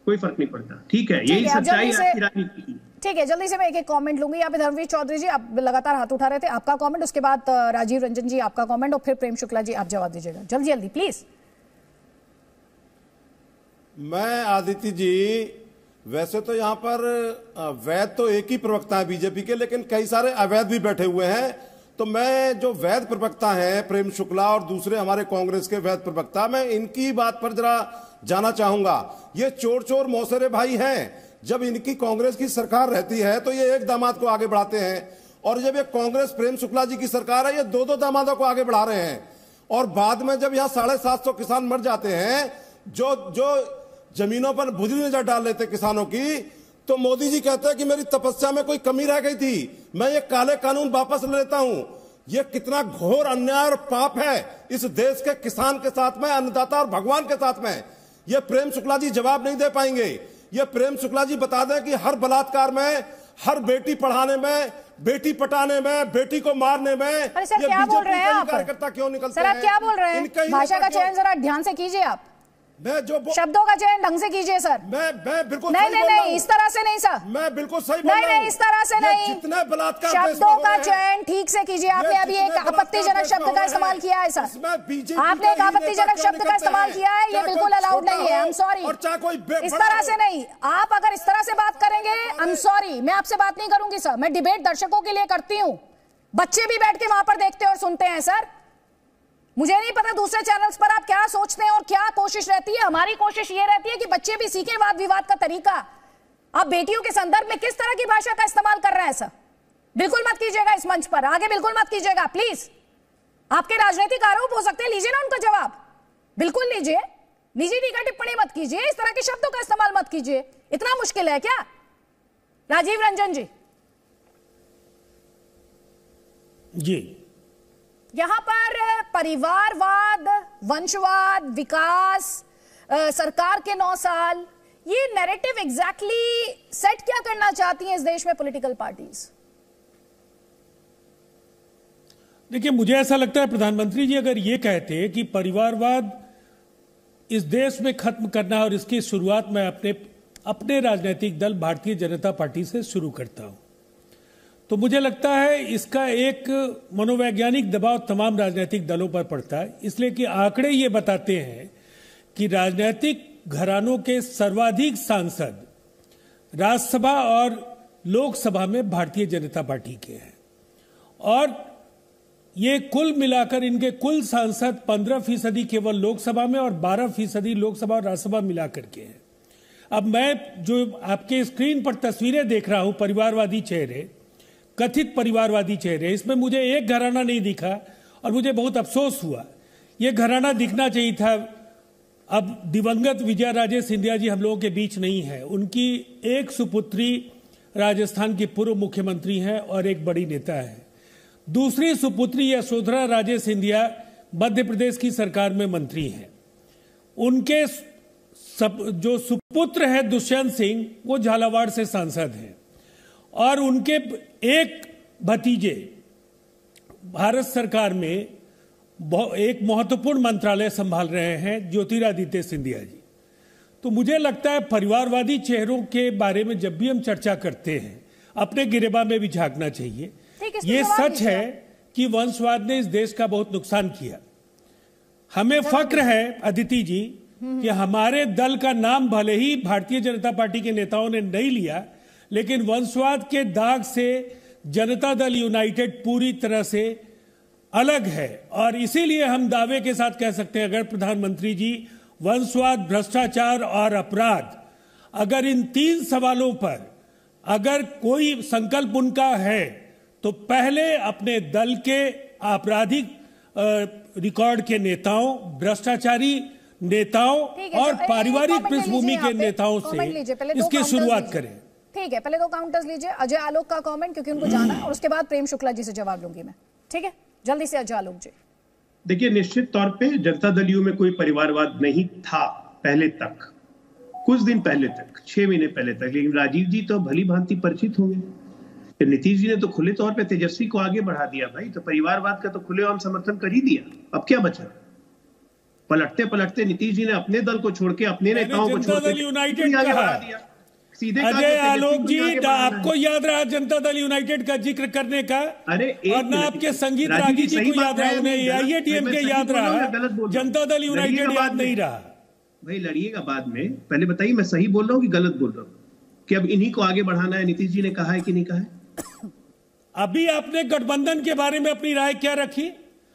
कोई फर्क नहीं पड़ता। ठीक है, यही सच्चाई है आपकी राजनीति की। ठीक है, जल्दी से मैं एक कमेंट लूंगी। यहाँ पे धर्मवीर चौधरी जी, आप लगातार हाथ उठा रहे थे, आपका कमेंट, उसके बाद राजीव रंजन जी आपका कमेंट, और फिर प्रेम शुक्ला जी आप जवाब दीजिएगा। जल्दी जल्दी प्लीज। मैं आदित्य जी, वैसे तो यहाँ पर वैध तो एक ही प्रवक्ता है बीजेपी के, लेकिन कई सारे अवैध भी बैठे हुए हैं। तो मैं जो वैध प्रवक्ता हैं प्रेम शुक्ला और दूसरे हमारे कांग्रेस के वैध प्रवक्ता, मैं इनकी बात पर जरा जाना चाहूंगा। ये चोर चोर मौसेरे भाई हैं। जब इनकी कांग्रेस की सरकार रहती है तो ये एक दामाद को आगे बढ़ाते हैं, और जब ये कांग्रेस प्रेम शुक्ला जी की सरकार है, ये 2-2 दामादों को आगे बढ़ा रहे हैं। और बाद में जब यहाँ 750 किसान मर जाते हैं, जो जमीनों पर बुझली नजर डाल लेते किसानों की, तो मोदी जी कहते हैं कि मेरी तपस्या में कोई कमी रह गई थी, मैं ये काले कानून वापस ले लेता हूं। ये कितना घोर अन्याय और पाप है इस देश के किसान के साथ में, अन्नदाता और भगवान के साथ में। ये प्रेम शुक्ला जी जवाब नहीं दे पाएंगे। ये प्रेम शुक्ला जी बता दें कि हर बलात्कार में, हर बेटी पढ़ाने में, बेटी पटाने में, बेटी को मारने में, अरे सर क्या बोल रहे हैं आप? कार्यकर्ता क्यों निकलते हैं? सर आप क्या बोल रहे हैं? भाषा का चयन जरा ध्यान से कीजिए आप। शब्दों का चयन ढंग से कीजिए सर। मैं बिल्कुल नहीं, इस तरह से नहीं सर। मैं बिल्कुल सही बोल रहा हूं। नहीं, इस तरह से नहीं। जितने बलात्कार शब्दों का चयन ठीक से कीजिए। आपने अभी एक आपत्तिजनक शब्द का इस्तेमाल किया है सर। आपने एक आपत्तिजनक शब्द का इस्तेमाल किया है, ये बिल्कुल अलाउड नहीं है। आई एम सॉरी, इस तरह से नहीं। आप अगर इस तरह से बात करेंगे, आई एम सॉरी, मैं आपसे बात नहीं करूंगी सर। मैं डिबेट दर्शकों के लिए करती हूँ, बच्चे भी बैठ के वहां पर देखते और सुनते हैं सर। मुझे नहीं पता दूसरे चैनल्स पर आप क्या सोचते हैं और क्या कोशिश रहती है। हमारी कोशिश ये रहती है कि बच्चे भी सीखें वाद विवाद का तरीका। आप बेटियों के संदर्भ में किस तरह की भाषा का इस्तेमाल कर रहे हैं सर, बिल्कुल मत कीजिएगा इस मंच पर, आगे बिल्कुल मत कीजिएगा प्लीज। आपके राजनीतिक आरोप हो सकते हैं, लीजिए ना उनका जवाब, बिल्कुल लीजिए। निजी टीका टिप्पणी मत कीजिए, इस तरह के शब्दों का इस्तेमाल मत कीजिए। इतना मुश्किल है क्या? राजीव रंजन जी। जी, यहां पर परिवारवाद, वंशवाद, विकास, सरकार के 9 साल, ये नैरेटिव एग्जैक्टली सेट क्या करना चाहती हैं इस देश में पॉलिटिकल पार्टीज? देखिए, मुझे ऐसा लगता है प्रधानमंत्री जी अगर ये कहते कि परिवारवाद इस देश में खत्म करना, और इसकी शुरुआत मैं अपने राजनीतिक दल भारतीय जनता पार्टी से शुरू करता हूं, तो मुझे लगता है इसका एक मनोवैज्ञानिक दबाव तमाम राजनीतिक दलों पर पड़ता है। इसलिए कि आंकड़े ये बताते हैं कि राजनीतिक घरानों के सर्वाधिक सांसद राज्यसभा और लोकसभा में भारतीय जनता पार्टी के हैं और ये कुल मिलाकर इनके कुल सांसद 15% केवल लोकसभा में और 12% लोकसभा और राज्यसभा मिलाकर के हैं। अब मैं जो आपके स्क्रीन पर तस्वीरें देख रहा हूं, परिवारवादी चेहरे, कथित परिवारवादी चेहरे, इसमें मुझे एक घराना नहीं दिखा और मुझे बहुत अफसोस हुआ। ये घराना दिखना चाहिए था। अब दिवंगत विजया राजे सिंधिया जी हम लोगों के बीच नहीं है। उनकी एक सुपुत्री राजस्थान की पूर्व मुख्यमंत्री हैं और एक बड़ी नेता है। दूसरी सुपुत्री यशोधरा राजे सिंधिया मध्य प्रदेश की सरकार में मंत्री हैं। उनके जो सुपुत्र है दुष्यंत सिंह, वो झालावाड़ से सांसद हैं और उनके एक भतीजे भारत सरकार में एक महत्वपूर्ण मंत्रालय संभाल रहे हैं, ज्योतिरादित्य सिंधिया जी। तो मुझे लगता है परिवारवादी चेहरों के बारे में जब भी हम चर्चा करते हैं अपने गिरेबा में भी झांकना चाहिए। ये सच है कि वंशवाद ने इस देश का बहुत नुकसान किया। हमें फक्र है अदिति जी कि हमारे दल का नाम भले ही भारतीय जनता पार्टी के नेताओं ने नहीं लिया, लेकिन वंशवाद के दाग से जनता दल यूनाइटेड पूरी तरह से अलग है। और इसीलिए हम दावे के साथ कह सकते हैं, अगर प्रधानमंत्री जी वंशवाद, भ्रष्टाचार और अपराध, अगर इन 3 सवालों पर अगर कोई संकल्प उनका है तो पहले अपने दल के आपराधिक रिकॉर्ड के नेताओं, भ्रष्टाचारी नेताओं और पारिवारिक पृष्ठभूमि के नेताओं से इसकी शुरुआत करें। ठीक है, पहले 2 काउंटर्स लीजिए। अजय आलोक का कमेंट, क्योंकि उनको जाना है, और उसके बाद प्रेम शुक्ला जी से जवाब लूंगी मैं। ठीक है, जल्दी से अजय आलोक जी। देखिए, निश्चित तौर पे जनता दल यू में कोई परिवारवाद नहीं था पहले तक, कुछ दिन पहले तक, 6 महीने पहले तक। लेकिन राजीव जी तो भली भांति परिचित होंगे। नीतीश जी ने तो खुले तौर पे तेजस्वी को आगे बढ़ा दिया भाई, तो परिवारवाद का तो खुलेआम समर्थन कर ही दिया। अब क्या बचा? पलटते पलटते नीतीश जी ने अपने दल को छोड़ के, अपने नेताओं को छोड़ के यूनाइटेड आगे बढ़ा दिया। सीधे अजय आलोक जी, आपको याद रहा जनता दल यूनाइटेड का जिक्र करने का? अरे और ना आपके संगीत रागी जी को याद रहा, उन्हें AIADM के याद रहा, जनता दल यूनाइटेड याद नहीं रहा। भाई लड़िएगा बाद में, पहले बताइए मैं सही बोल रहा हूँ कि गलत बोल रहा हूँ? कि अब इन्हीं को आगे बढ़ाना है, नीतीश जी ने कहा है कि नहीं कहा है? अभी आपने गठबंधन के बारे में अपनी राय क्या रखी?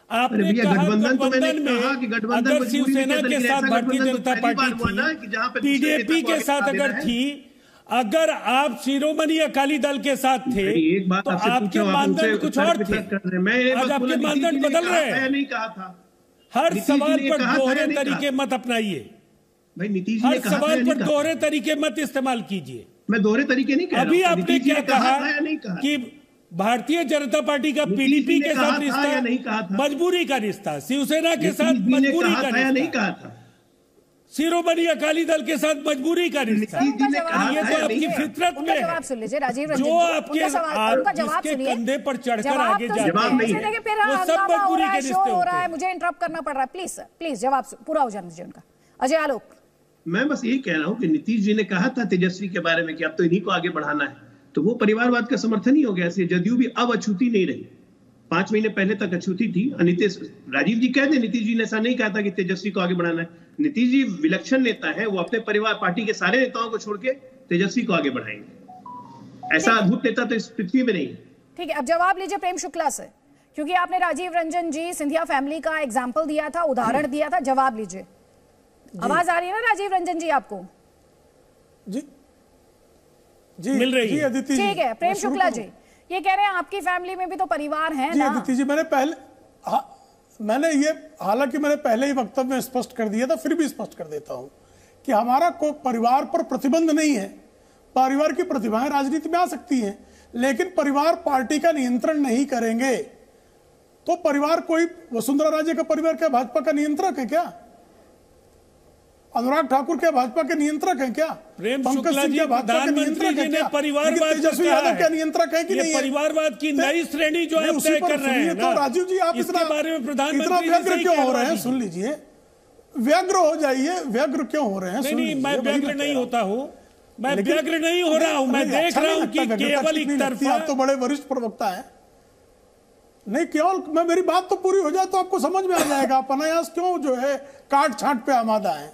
आपने कहा गठबंधन तो मैंने कहा कि गठबंधन अगर शिवसेना के साथ भारतीय जनता पार्टी थी, PDP के साथ अगर थी, अगर आप शिरोमणि अकाली दल के साथ थे, तो आपके मानदंड कुछ और थे। आज आपके मानदंड बदल रहे हैं। नहीं कहा था। हर सवाल पर दोहरे तरीके मत अपनाइए। भाई नीतीश जी हर सवाल पर दोहरे तरीके मत इस्तेमाल कीजिए। मैं दोहरे तरीके नहीं कह रहा हूं। अभी आपने क्या कहा कि भारतीय जनता पार्टी का PDP के साथ रिश्ता मजबूरी का रिश्ता, शिवसेना के साथ मजबूरी का रिश्ता, नहीं कहा था। शिरोमणि अकाली दल के साथ मजबूरी का रिश्ता। ये तो आपकी फितरत में है। सुन लीजिए राजीव रंजन, जो आपके कंधे पर चढ़कर आगे जाते हैं, वो सब मजबूरी के रिश्ते होते हैं। मुझे इंटरप्ट करना पड़ रहा है, प्लीज प्लीज जवाब पूरा हो जाने दीजिए उनका। अजय आलोक, मैं बस यही कह रहा हूं कि नीतीश जी ने कहा था तेजस्वी के बारे में कि अब तो इन्हीं को आगे बढ़ाना है, तो वो परिवारवाद का समर्थन ही हो गया। ऐसे जदयू भी अब अछूती नहीं रही, 5 महीने पहले तक अछूती थी। नीतीश, राजीव जी कहते नीतीश जी ने ऐसा नहीं कहा था कि तेजस्वी को आगे बढ़ाना है। नीतीश जी विलक्षण नेता है, वो अपने परिवार पार्टी के सारे नेताओं को छोड़ के तेजस्वी को आगे बढ़ाएंगे। ऐसा अद्भुत नेता तो इस पृथ्वी में नहीं है। ठीक है, अब जवाब लीजिए प्रेम शुक्ला से, क्योंकि आपने राजीव रंजन जी, सिंधिया फैमिली का एग्जाम्पल दिया था, उदाहरण दिया था। जवाब लीजिए। आवाज आ रही है ना राजीव रंजन जी आपको? जी जी मिल रही है अदिति। ठीक है, प्रेम शुक्ला जी ये कह रहे हैं आपकी फैमिली में भी तो परिवार है ना? अदिति जी, मैंने ये हालांकि मैंने पहले ही वक्तव्य में स्पष्ट कर दिया था, फिर भी स्पष्ट कर देता हूं कि हमारा कोई परिवार पर प्रतिबंध नहीं है। परिवार की प्रतिभाएं राजनीति में आ सकती हैं, लेकिन परिवार पार्टी का नियंत्रण नहीं करेंगे। तो परिवार कोई वसुंधरा राजे का परिवार क्या भाजपा का नियंत्रक है क्या? अनुराग ठाकुर क्या भाजपा के नियंत्रक हैं क्या? पंकज सिंह क्या भाजपा के नियंत्रक हैं क्या? परिवारवाद तेजस्वी यादव क्या नियंत्रक है कि नहीं? परिवारवाद की नई श्रेणी जो आप तय कर रहे हैं, तो राजीव जी आप इसके बारे में प्रधानमंत्री व्यग्र क्यों हो रहे हैं? सुन लीजिए, व्यग्र हो जाइए। व्यग्र क्यों हो रहे हैं? नहीं, मैं व्यग्र नहीं होता हूँ, मैं व्यग्र नहीं हो रहा हूँ। मैं देख रहा हूँ कि केवल एक तरफा। आप तो बड़े वरिष्ठ प्रवक्ता है। नहीं, केवल मैं, मेरी बात तो पूरी हो जाए तो आपको समझ में आ जाएगा। आप अनायास क्यों जो है काट छांट पे आमादा है।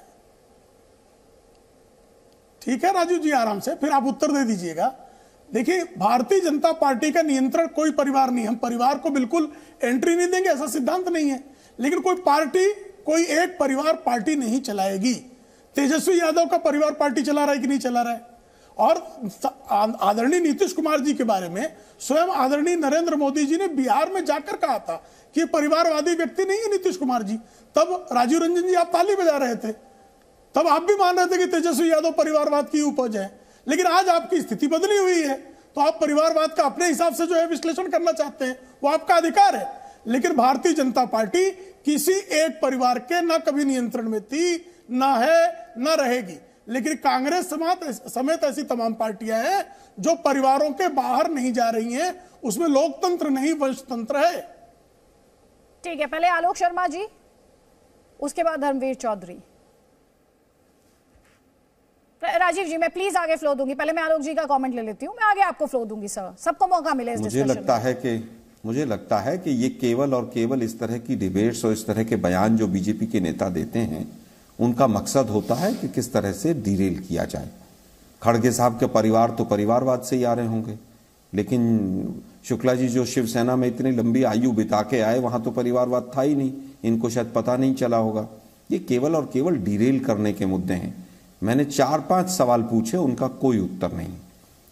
ठीक है राजीव जी, आराम से फिर आप उत्तर दे दीजिएगा। देखिए, भारतीय जनता पार्टी का नियंत्रण कोई परिवार नहीं, हम परिवार को बिल्कुल एंट्री नहीं देंगे, ऐसा सिद्धांत नहीं है। लेकिन कोई एक परिवार पार्टी नहीं चलाएगी। तेजस्वी यादव का परिवार पार्टी चला रहा है कि नहीं चला रहा है? और आदरणीय नीतीश कुमार जी के बारे में स्वयं आदरणीय नरेंद्र मोदी जी ने बिहार में जाकर कहा था कि परिवारवादी व्यक्ति नहीं है नीतीश कुमार जी। तब राजीव रंजन जी आप ताली बजा रहे थे, तब आप भी मान रहे थे कि तेजस्वी यादव परिवारवाद की उपज है। लेकिन आज आपकी स्थिति बदली हुई है, तो आप परिवारवाद का अपने हिसाब से जो है विश्लेषण करना चाहते हैं, वो आपका अधिकार है। लेकिन भारतीय जनता पार्टी किसी एक परिवार के न कभी नियंत्रण में थी, न है, न रहेगी। लेकिन कांग्रेस समेत ऐसी तमाम पार्टियां हैं जो परिवारों के बाहर नहीं जा रही हैं, उसमें लोकतंत्र नहीं वंशतंत्र है। ठीक है, पहले आलोक शर्मा जी, उसके बाद धर्मवीर चौधरी। राजीव जी, मैं प्लीज आगे फ्लो दूंगी, पहले मैं आलोक जी का कमेंट ले लेती हूँ, मैं आगे आपको फ्लो दूंगी सर, सबको मौका मिले इस मुझे लगता है कि ये केवल और केवल इस तरह की डिबेट्स और इस तरह के बयान जो बीजेपी के नेता देते हैं, उनका मकसद होता है कि किस तरह से डिरेल किया जाए। खड़गे साहब के परिवार तो परिवारवाद से ही आ रहे होंगे, लेकिन शुक्ला जी जो शिवसेना में इतनी लंबी आयु बिता के आए, वहां तो परिवारवाद था ही नहीं, इनको शायद पता नहीं चला होगा। ये केवल और केवल डिरेल करने के मुद्दे हैं। मैंने 4-5 सवाल पूछे, उनका कोई उत्तर नहीं।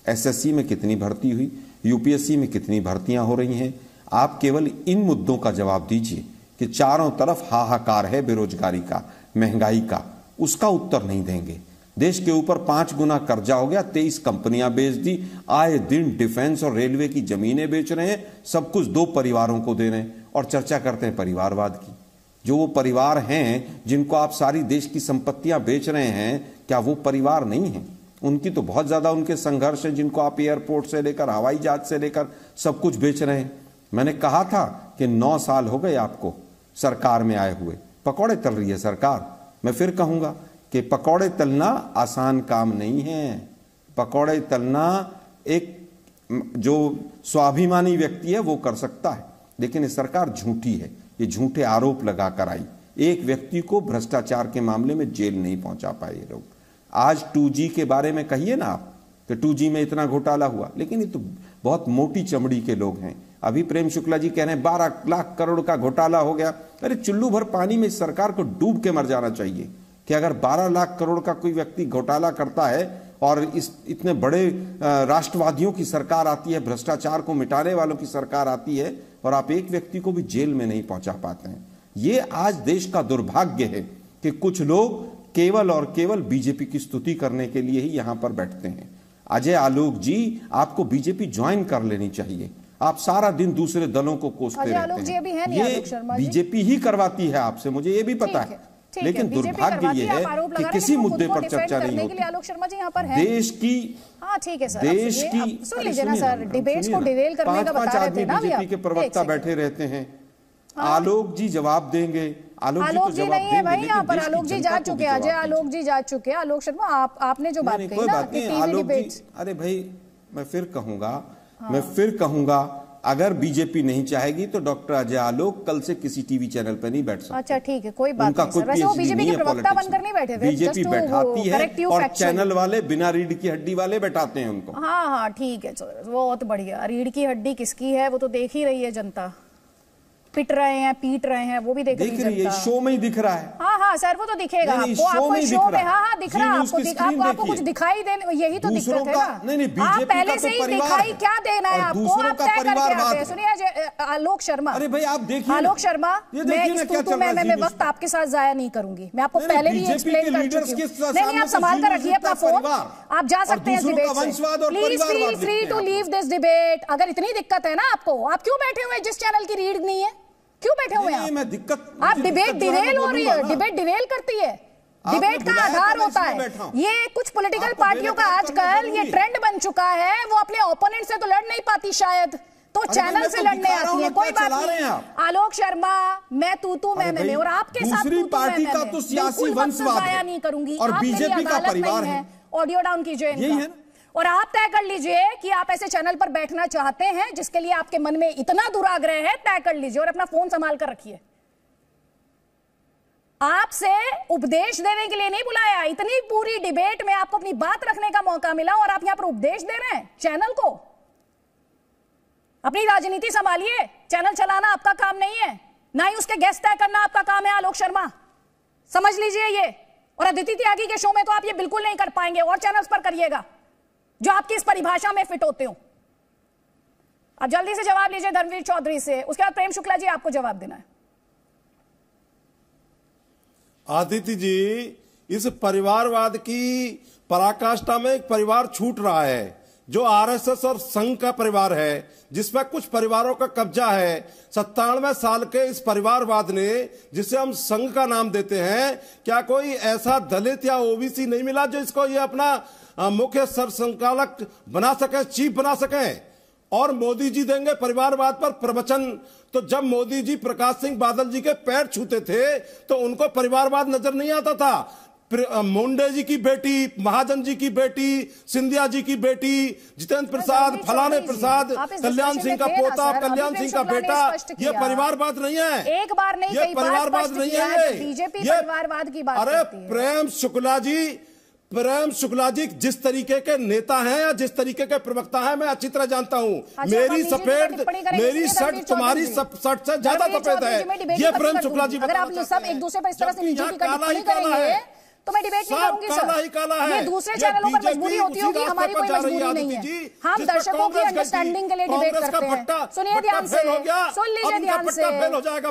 एसएससी में कितनी भर्ती हुई, यूपीएससी में कितनी भर्तियां हो रही हैं, आप केवल इन मुद्दों का जवाब दीजिए कि चारों तरफ हाहाकार है बेरोजगारी का, महंगाई का, उसका उत्तर नहीं देंगे। देश के ऊपर 5 गुना कर्जा हो गया, 23 कंपनियां बेच दी, आए दिन डिफेंस और रेलवे की जमीनें बेच रहे हैं, सब कुछ 2 परिवारों को दे रहे हैं और चर्चा करते हैं परिवारवाद की। जो वो परिवार हैं जिनको आप सारी देश की संपत्तियां बेच रहे हैं, क्या वो परिवार नहीं है? उनकी तो बहुत ज्यादा उनके संघर्ष है, जिनको आप एयरपोर्ट से लेकर हवाई जहाज से लेकर सब कुछ बेच रहे हैं। मैंने कहा था कि 9 साल हो गए आपको सरकार में आए हुए, पकौड़े तल रही है सरकार। मैं फिर कहूंगा कि पकौड़े तलना आसान काम नहीं है। पकौड़े तलना एक जो स्वाभिमानी व्यक्ति है वो कर सकता है, लेकिन ये सरकार झूठी है, ये झूठे आरोप लगाकर आई। एक व्यक्ति को भ्रष्टाचार के मामले में जेल नहीं पहुंचा पाए ये लोग। आज 2G के बारे में कहिए ना आप कि 2G में इतना घोटाला हुआ, लेकिन ये तो बहुत मोटी चमड़ी के लोग हैं। अभी प्रेम शुक्ला जी कह रहे हैं 12 लाख करोड़ का घोटाला हो गया। अरे चुल्लू भर पानी में इस सरकार को डूब के मर जाना चाहिए कि अगर 12 लाख करोड़ का कोई व्यक्ति घोटाला करता है और इतने बड़े राष्ट्रवादियों की सरकार आती है, भ्रष्टाचार को मिटाने वालों की सरकार आती है, और आप एक व्यक्ति को भी जेल में नहीं पहुंचा पाते हैं। ये आज देश का दुर्भाग्य है कि कुछ लोग केवल और केवल बीजेपी की स्तुति करने के लिए ही यहां पर बैठते हैं। अजय आलोक जी, आपको बीजेपी ज्वाइन कर लेनी चाहिए। आप सारा दिन दूसरे दलों को कोसते रहते हैं, ये बीजेपी ही करवाती है आपसे, मुझे ये भी पता है। लेकिन दुर्भाग्य ये है कि किसी मुद्दे पर चर्चा नहीं होती। आलोक शर्मा जी यहाँ पर हैं। देश की, हाँ ठीक है सर, देश की, सुन लीजिए ना सर, डिबेट्स को डिरेल करने का बता रहे थे ना। बीजेपी के प्रवक्ता बैठे रहते हैं, आलोक जी जवाब देंगे। आलोक जी नहीं है भाई यहाँ पर, आलोक जी जा चुके, अजय आलोक जी जा चुके। आलोक शर्मा आपने जो बात कही ना कि टीवी डिबेट्स, अरे भाई मैं फिर कहूंगा अगर बीजेपी नहीं चाहेगी तो डॉक्टर अजय आलोक कल से किसी टीवी चैनल पर नहीं बैठ सकते। अच्छा ठीक है, कोई बात नहीं सर। वैसे वो बीजेपी के प्रवक्ता बनकर नहीं बैठे थे, बीजेपी बैठाती है और चैनल वाले बिना रीढ़ की हड्डी वाले बैठाते हैं उनको। हाँ ठीक है, बहुत बढ़िया। रीढ़ की हड्डी किसकी है वो तो देख ही रही है जनता, पिट रहे हैं, पीट रहे हैं, वो भी देख रही है। शो में ही दिख रहा है। हाँ सर, वो तो दिखेगा आपको शो में। हाँ दिख रहा है आपको कुछ दिखाई दे, यही तो दिक्कत है ना। नहीं, आप पहले से ही दिखाई क्या देना है आपको, आप तय करके आते हैं। सुनिए आलोक शर्मा, अरे भाई आप देखिए, आलोक शर्मा, मैं वक्त आपके साथ जाया नहीं करूंगी। मैं आपको पहले भी एक्सप्लेन कर चुकी हूँ। नहीं, आप संभाल कर रखिए अपना फोन, आप जा सकते हैं डिबेट से। Please feel free to leave this debate. अगर इतनी दिक्कत है ना आपको, आप क्यों बैठे हुए जिस चैनल की रीड नहीं है, क्यों बैठे हुए हैं आप? डिबेट डिरेल हो रही है, डिबेट डिरेल करती है। डिबेट का आधार होता है ये। कुछ पॉलिटिकल पार्टियों का आजकल ये ट्रेंड बन चुका है, वो अपने ओपोनेंट से तो लड़ नहीं पाती शायद, तो चैनल से लड़ने आती है। कोई बात नहीं आलोक शर्मा, मैं तू मैं और आपके साथ तू सियासी वंशवाद जाया नहीं करूंगी। और बीजेपी का परिवार है। ऑडियो डाउन कीजिए इनका और आप तय कर लीजिए कि आप ऐसे चैनल पर बैठना चाहते हैं जिसके लिए आपके मन में इतना दुराग्रह है। तय कर लीजिए और अपना फोन संभाल कर रखिए। आपसे उपदेश देने के लिए नहीं बुलाया। इतनी पूरी डिबेट में आपको अपनी बात रखने का मौका मिला और आप यहां पर उपदेश दे रहे हैं चैनल को। अपनी राजनीति संभालिए, चैनल चलाना आपका काम नहीं है, ना ही उसके गेस्ट तय करना आपका काम है। आलोक शर्मा समझ लीजिए ये। और अदिति त्यागी के शो में तो आप ये बिल्कुल नहीं कर पाएंगे, और चैनल्स पर करिएगा जो आपकी इस परिभाषा में फिट होते हो। अब जल्दी से जवाब लीजिए धर्मवीर चौधरी से, उसके बाद प्रेम शुक्ला जी आपको जवाब देना है। आदित्य जी, इस परिवारवाद की पराकाष्ठा में एक परिवार छूट रहा है जो आरएसएस और संघ का परिवार है, जिसमें कुछ परिवारों का कब्जा है। 97 साल के इस परिवारवाद ने, जिसे हम संघ का नाम देते हैं, क्या कोई ऐसा दलित या ओबीसी नहीं मिला जो इसको ये अपना मुख्य सरसंघचालक बना सके, चीफ बना सके? और मोदी जी देंगे परिवारवाद पर प्रवचन। तो जब मोदी जी प्रकाश सिंह बादल जी के पैर छूते थे तो उनको परिवारवाद नजर नहीं आता था। मुंडे जी की बेटी, महाजन जी की बेटी, सिंधिया जी की बेटी, जितेंद्र प्रसाद, फलाने प्रसाद, कल्याण सिंह का पोता, कल्याण सिंह का बेटा, ये परिवारवाद नहीं है। एक बार नहीं, ये परिवारवाद नहीं है, बीजेपी परिवारवाद की बात। अरे प्रेम शुक्ला जी जिस तरीके के नेता हैं या जिस तरीके के प्रवक्ता हैं मैं अच्छी तरह जानता हूं। मेरी शर्ट तुम्हारी शर्ट से ज्यादा सफेद है। ये प्रेम शुक्ला जी, अगर आप सब एक दूसरे पर इस तरह से निजी टिप्पणी करेंगे तो मैं डिबेट नहीं करूंगी सर। ये दूसरे चैनलों पर मजबूरी होती होगी, हमारी कोई मजबूरी नहीं है। हम दर्शकों की अंडरस्टैंडिंग के लिए डिबेट करते हैं। सुनिए ध्यान से, सुन लीजिए ध्यान से।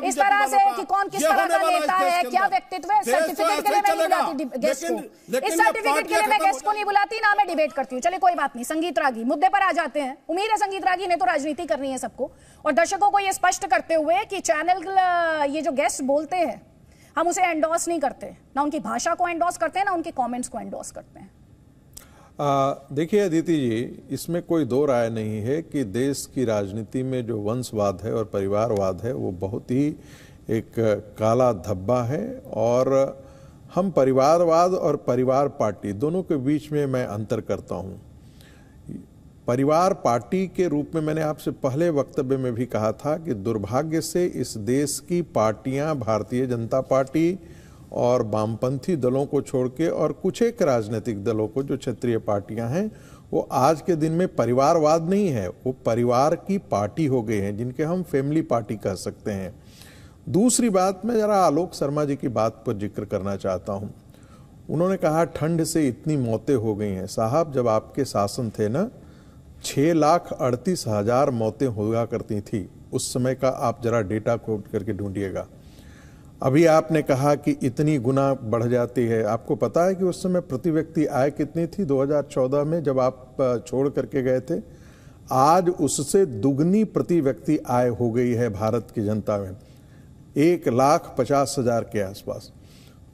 इस तरह से कि कौन किस तरह का नेता है, क्या व्यक्तित्व है, सर्टिफिकेट के लिए मैं नहीं बुलाती गेस्ट को। इस सर्टिफिकेट के लिए मैं गेस्ट को नहीं बुलाती, ना मैं डिबेट करती हूँ। चलिए कोई बात नहीं, संगीत रागी मुद्दे पर आ जाते हैं। उम्मीद है संगीत रागी ने तो राजनीति करनी है सबको, और दर्शकों को ये स्पष्ट करते हुए कि चैनल ये जो गेस्ट बोलते हैं हम उसे एंडोर्स नहीं करते, ना उनकी भाषा को एंडोर्स करते हैं, ना उनके कमेंट्स को एंडोर्स करते हैं। देखिए अदिति जी, इसमें कोई दो राय नहीं है कि देश की राजनीति में जो वंशवाद है और परिवारवाद है वो बहुत ही एक काला धब्बा है। और हम परिवारवाद और परिवार पार्टी दोनों के बीच में मैं अंतर करता हूँ। परिवार पार्टी के रूप में मैंने आपसे पहले वक्तव्य में भी कहा था कि दुर्भाग्य से इस देश की पार्टियां, भारतीय जनता पार्टी और वामपंथी दलों को छोड़ के और कुछ एक राजनीतिक दलों को, जो क्षेत्रीय पार्टियां हैं, वो आज के दिन में परिवारवाद नहीं है, वो परिवार की पार्टी हो गए हैं, जिनके हम फैमिली पार्टी कह सकते हैं। दूसरी बात, मैं जरा आलोक शर्मा जी की बात पर जिक्र करना चाहता हूँ। उन्होंने कहा ठंड से इतनी मौतें हो गई हैं। साहब, जब आपके शासन थे ना, 6,38,000 मौतें हुआ करती थी। उस समय का आप जरा डेटा कोट करके ढूंढिएगा। अभी आपने कहा कि इतनी गुना बढ़ जाती है। आपको पता है कि उस समय प्रति व्यक्ति आय कितनी थी 2014 में जब आप छोड़ करके गए थे? आज उससे दुगनी प्रति व्यक्ति आय हो गई है भारत की जनता में, 1,50,000 के आसपास।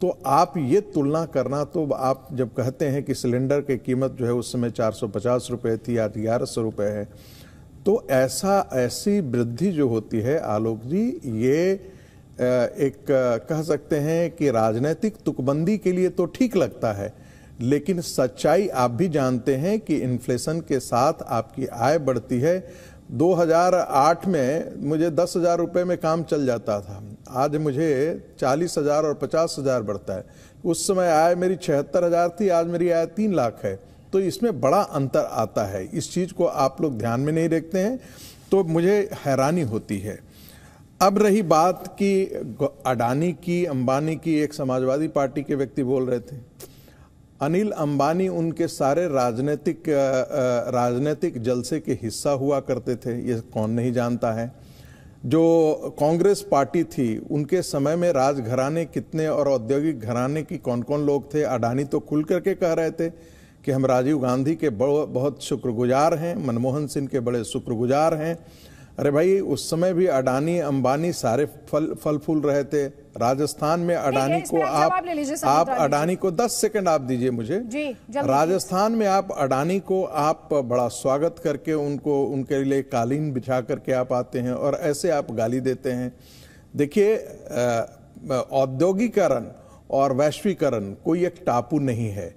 तो आप ये तुलना करना, तो आप जब कहते हैं कि सिलेंडर की कीमत जो है उस समय 450 रुपये थी, आज 1100 रुपये है, तो ऐसी वृद्धि जो होती है आलोक जी, ये एक कह सकते हैं कि राजनीतिक तुकबंदी के लिए तो ठीक लगता है, लेकिन सच्चाई आप भी जानते हैं कि इन्फ्लेशन के साथ आपकी आय बढ़ती है। 2008 में मुझे 10,000 रुपये में काम चल जाता था, आज मुझे 40,000 और 50,000 बढ़ता है। उस समय आय मेरी 76,000 थी, आज मेरी आय 3 लाख है। तो इसमें बड़ा अंतर आता है। इस चीज़ को आप लोग ध्यान में नहीं रखते हैं, तो मुझे हैरानी होती है। अब रही बात कि अडानी की, अंबानी की, एक समाजवादी पार्टी के व्यक्ति बोल रहे थे। अनिल अंबानी उनके सारे राजनीतिक जलसे के हिस्सा हुआ करते थे, ये कौन नहीं जानता है। जो कांग्रेस पार्टी थी उनके समय में राजघराने कितने और औद्योगिक घराने की कौन कौन लोग थे। अडानी तो खुल करके कह रहे थे कि हम राजीव गांधी के बहुत शुक्रगुजार हैं, मनमोहन सिंह के बड़े शुक्रगुजार हैं। अरे भाई, उस समय भी अडानी अंबानी सारे फल फूल रहे थे। राजस्थान में अडानी को आप अडानी को 10 सेकंड आप दीजिए मुझे। राजस्थान में आप अडानी को आप बड़ा स्वागत करके उनके लिए कालीन बिछा करके आप आते हैं और ऐसे आप गाली देते हैं। देखिए, औद्योगिकरण और वैश्वीकरण कोई एक टापू नहीं है,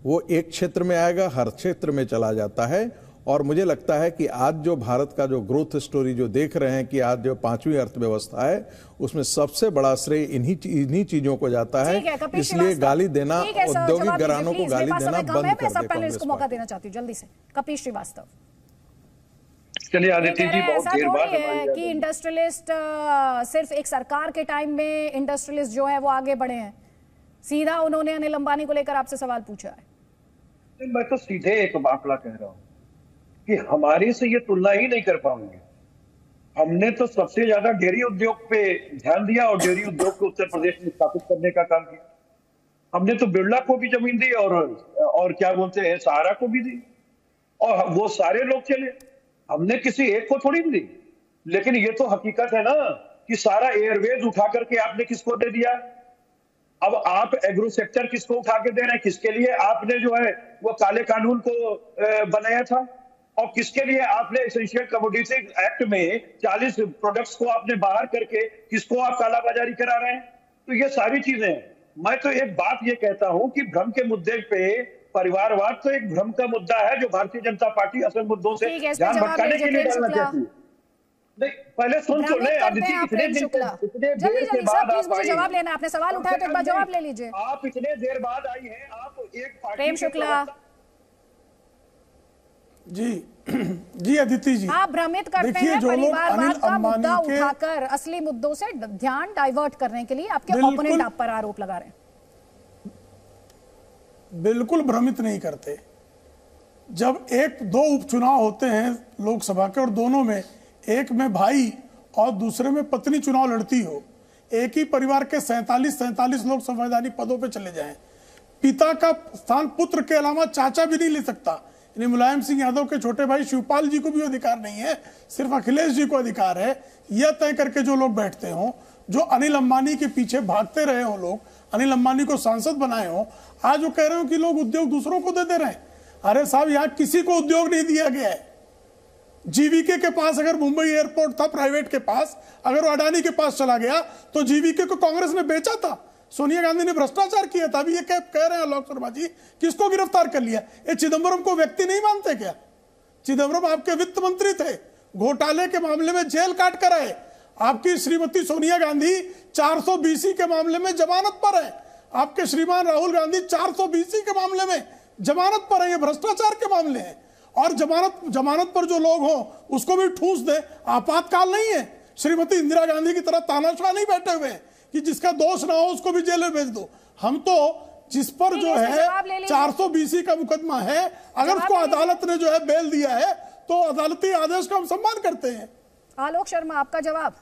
वो एक क्षेत्र में आएगा, हर क्षेत्र में चला जाता है। और मुझे लगता है कि आज जो भारत का जो ग्रोथ स्टोरी जो देख रहे हैं कि आज जो 5वीं अर्थव्यवस्था है उसमें सबसे बड़ा श्रेय इन्हीं चीजों को जाता है। इसलिए गाली देना, औद्योगिक घरानों को गाली देना बंद कर दे कांग्रेस को मौका देना चाहती हूँ जल्दी से। कपिल श्रीवास्तव, चलिए आदित्य जी, बहुत देर बाद है कि इंडस्ट्रियलिस्ट सिर्फ एक सरकार के टाइम में इंडस्ट्रियलिस्ट जो है वो आगे बढ़े हैं। सीधा उन्होंने अनिल अंबानी को लेकर आपसे सवाल पूछा है। मैं तो सीधे एक आंकड़ा कह रहा हूं कि हमारे से ये तुलना ही नहीं कर पाएंगे। हमने तो सबसे ज्यादा डेयरी उद्योग पे ध्यान दिया और डेयरी उद्योग को उत्तर प्रदेश में स्थापित करने का काम किया। हमने तो बिरला को भी जमीन दी और क्या बोलते हैं सहारा को भी दी, और वो सारे लोग चले। हमने किसी एक को थोड़ी दी। लेकिन ये तो हकीकत है ना कि सारा एयरवेज उठा करके आपने किसको दे दिया। अब आप एग्रो सेक्टर किसको उठा के दे रहे हैं? किसके लिए आपने जो है वो काले कानून को बनाया था, और किसके लिए आपने एसेंशियल कमोडिटी एक्ट में 40 प्रोडक्ट्स को आपने बाहर करके किसको आप कालाबाजारी करा रहे हैं? तो ये सारी चीजें हैं। मैं तो एक बात ये कहता हूं कि भ्रम के मुद्दे पे परिवारवाद तो एक भ्रम का मुद्दा है जो भारतीय जनता पार्टी असल मुद्दों से ध्यान भटकाने के लिए डालना चाहती है। नहीं, पहले सुन तो ले आदित्य, इतने देर के बाद आप मुझे जवाब लेना, आपने सवाल उठाया तो एक बार जवाब ले लीजिए। आप इतने देर बाद आई हैं, आप एक प्रेम शुक्ला जी अदिति जी, आप भ्रमित करते हैं परिवारवाद का मुद्दा उठाकर असली मुद्दों से ध्यान डाइवर्ट करने के लिए। आपके ओपोनेंट आप पर आरोप लगा रहे हैं। बिल्कुल भ्रमित नहीं करते। जब एक दो उपचुनाव होते हैं लोकसभा के और दोनों में एक में भाई और दूसरे में पत्नी चुनाव लड़ती हो, एक ही परिवार के 47 लोग संवैधानिक पदों पे चले जाएं, पिता का स्थान पुत्र के अलावा चाचा भी नहीं ले सकता। यानी मुलायम सिंह यादव के छोटे भाई शिवपाल जी को भी अधिकार नहीं है, सिर्फ अखिलेश जी को अधिकार है। यह तय करके जो लोग बैठते हों, जो अनिल अंबानी के पीछे भागते रहे हों लोग, अनिल अंबानी को सांसद बनाए हों, आज वो कह रहे हो कि लोग उद्योग दूसरों को दे रहे हैं। अरे साहब, यहाँ किसी को उद्योग नहीं दिया गया है। जीवीके के पास अगर मुंबई एयरपोर्ट था प्राइवेट के पास, अगर वो अडानी के पास चला गया तो जीवीके को कांग्रेस ने बेचा था। सोनिया गांधी ने भ्रष्टाचार किया था। अभी ये कह रहे हैं आलोक शर्मा जी, किसको गिरफ्तार कर लिया? ये चिदम्बरम को व्यक्ति नहीं मानते क्या? चिदम्बरम आपके वित्त मंत्री थे, घोटाले के मामले में जेल काट कर आए। आपकी श्रीमती सोनिया गांधी 420 के मामले में जमानत पर है। आपके श्रीमान राहुल गांधी 420 के मामले में जमानत पर है। ये भ्रष्टाचार के मामले हैं। और जमानत पर जो लोग हों उसको भी ठूस दे, आपातकाल नहीं है। श्रीमती इंदिरा गांधी की तरह तानाशाह नहीं बैठे हुए हैं कि जिसका दोष ना हो उसको भी जेल में भेज दो। हम तो जिस पर जो है 420 का मुकदमा है, अगर उसको अदालत ने जो है बेल दिया है तो अदालती आदेश का हम सम्मान करते हैं। आलोक शर्मा, आपका जवाब।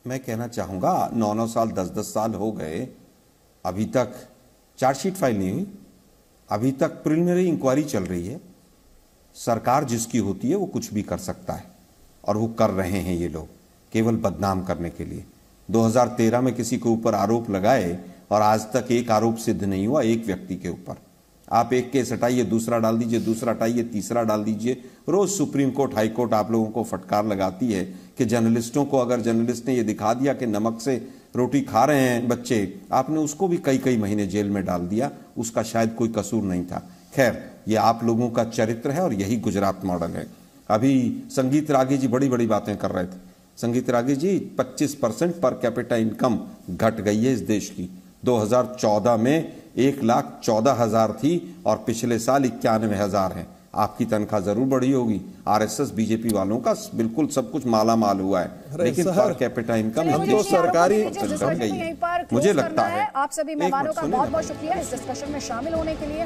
मैं कहना चाहूंगा 9 साल 10 साल हो गए, अभी तक चार्जशीट फाइल नहीं हुई, अभी तक प्रिलिमिनरी इंक्वायरी चल रही है। सरकार जिसकी होती है वो कुछ भी कर सकता है और वो कर रहे हैं ये लोग केवल बदनाम करने के लिए। 2013 में किसी के ऊपर आरोप लगाए और आज तक एक आरोप सिद्ध नहीं हुआ एक व्यक्ति के ऊपर। आप एक केस हटाइए, दूसरा डाल दीजिए, दूसरा हटाइए, तीसरा डाल दीजिए। रोज सुप्रीम कोर्ट, हाई कोर्ट आप लोगों को फटकार लगाती है कि जर्नलिस्टों को, अगर जर्नलिस्ट ने ये दिखा दिया कि नमक से रोटी खा रहे हैं बच्चे, आपने उसको भी कई महीने जेल में डाल दिया। उसका शायद कोई कसूर नहीं था। खैर, ये आप लोगों का चरित्र है और यही गुजरात मॉडल है। अभी संगीत रागी जी बड़ी बड़ी बातें कर रहे थे। संगीत रागी जी, 25% पर कैपिटा इनकम घट गई है इस देश की। 2014 में 1,14,000 थी और पिछले साल 91,000 है। आपकी तनख्वाह जरूर बढ़ी होगी, आरएसएस बीजेपी वालों का बिल्कुल सब कुछ माला माल हुआ है, लेकिन पर कैपिटा इनकम हम तो सरकारी घट गई है। मुझे लगता है। आप सभी मेहमानों का बहुत बहुत शुक्रिया इस डिस्कशन में शामिल होने के लिए।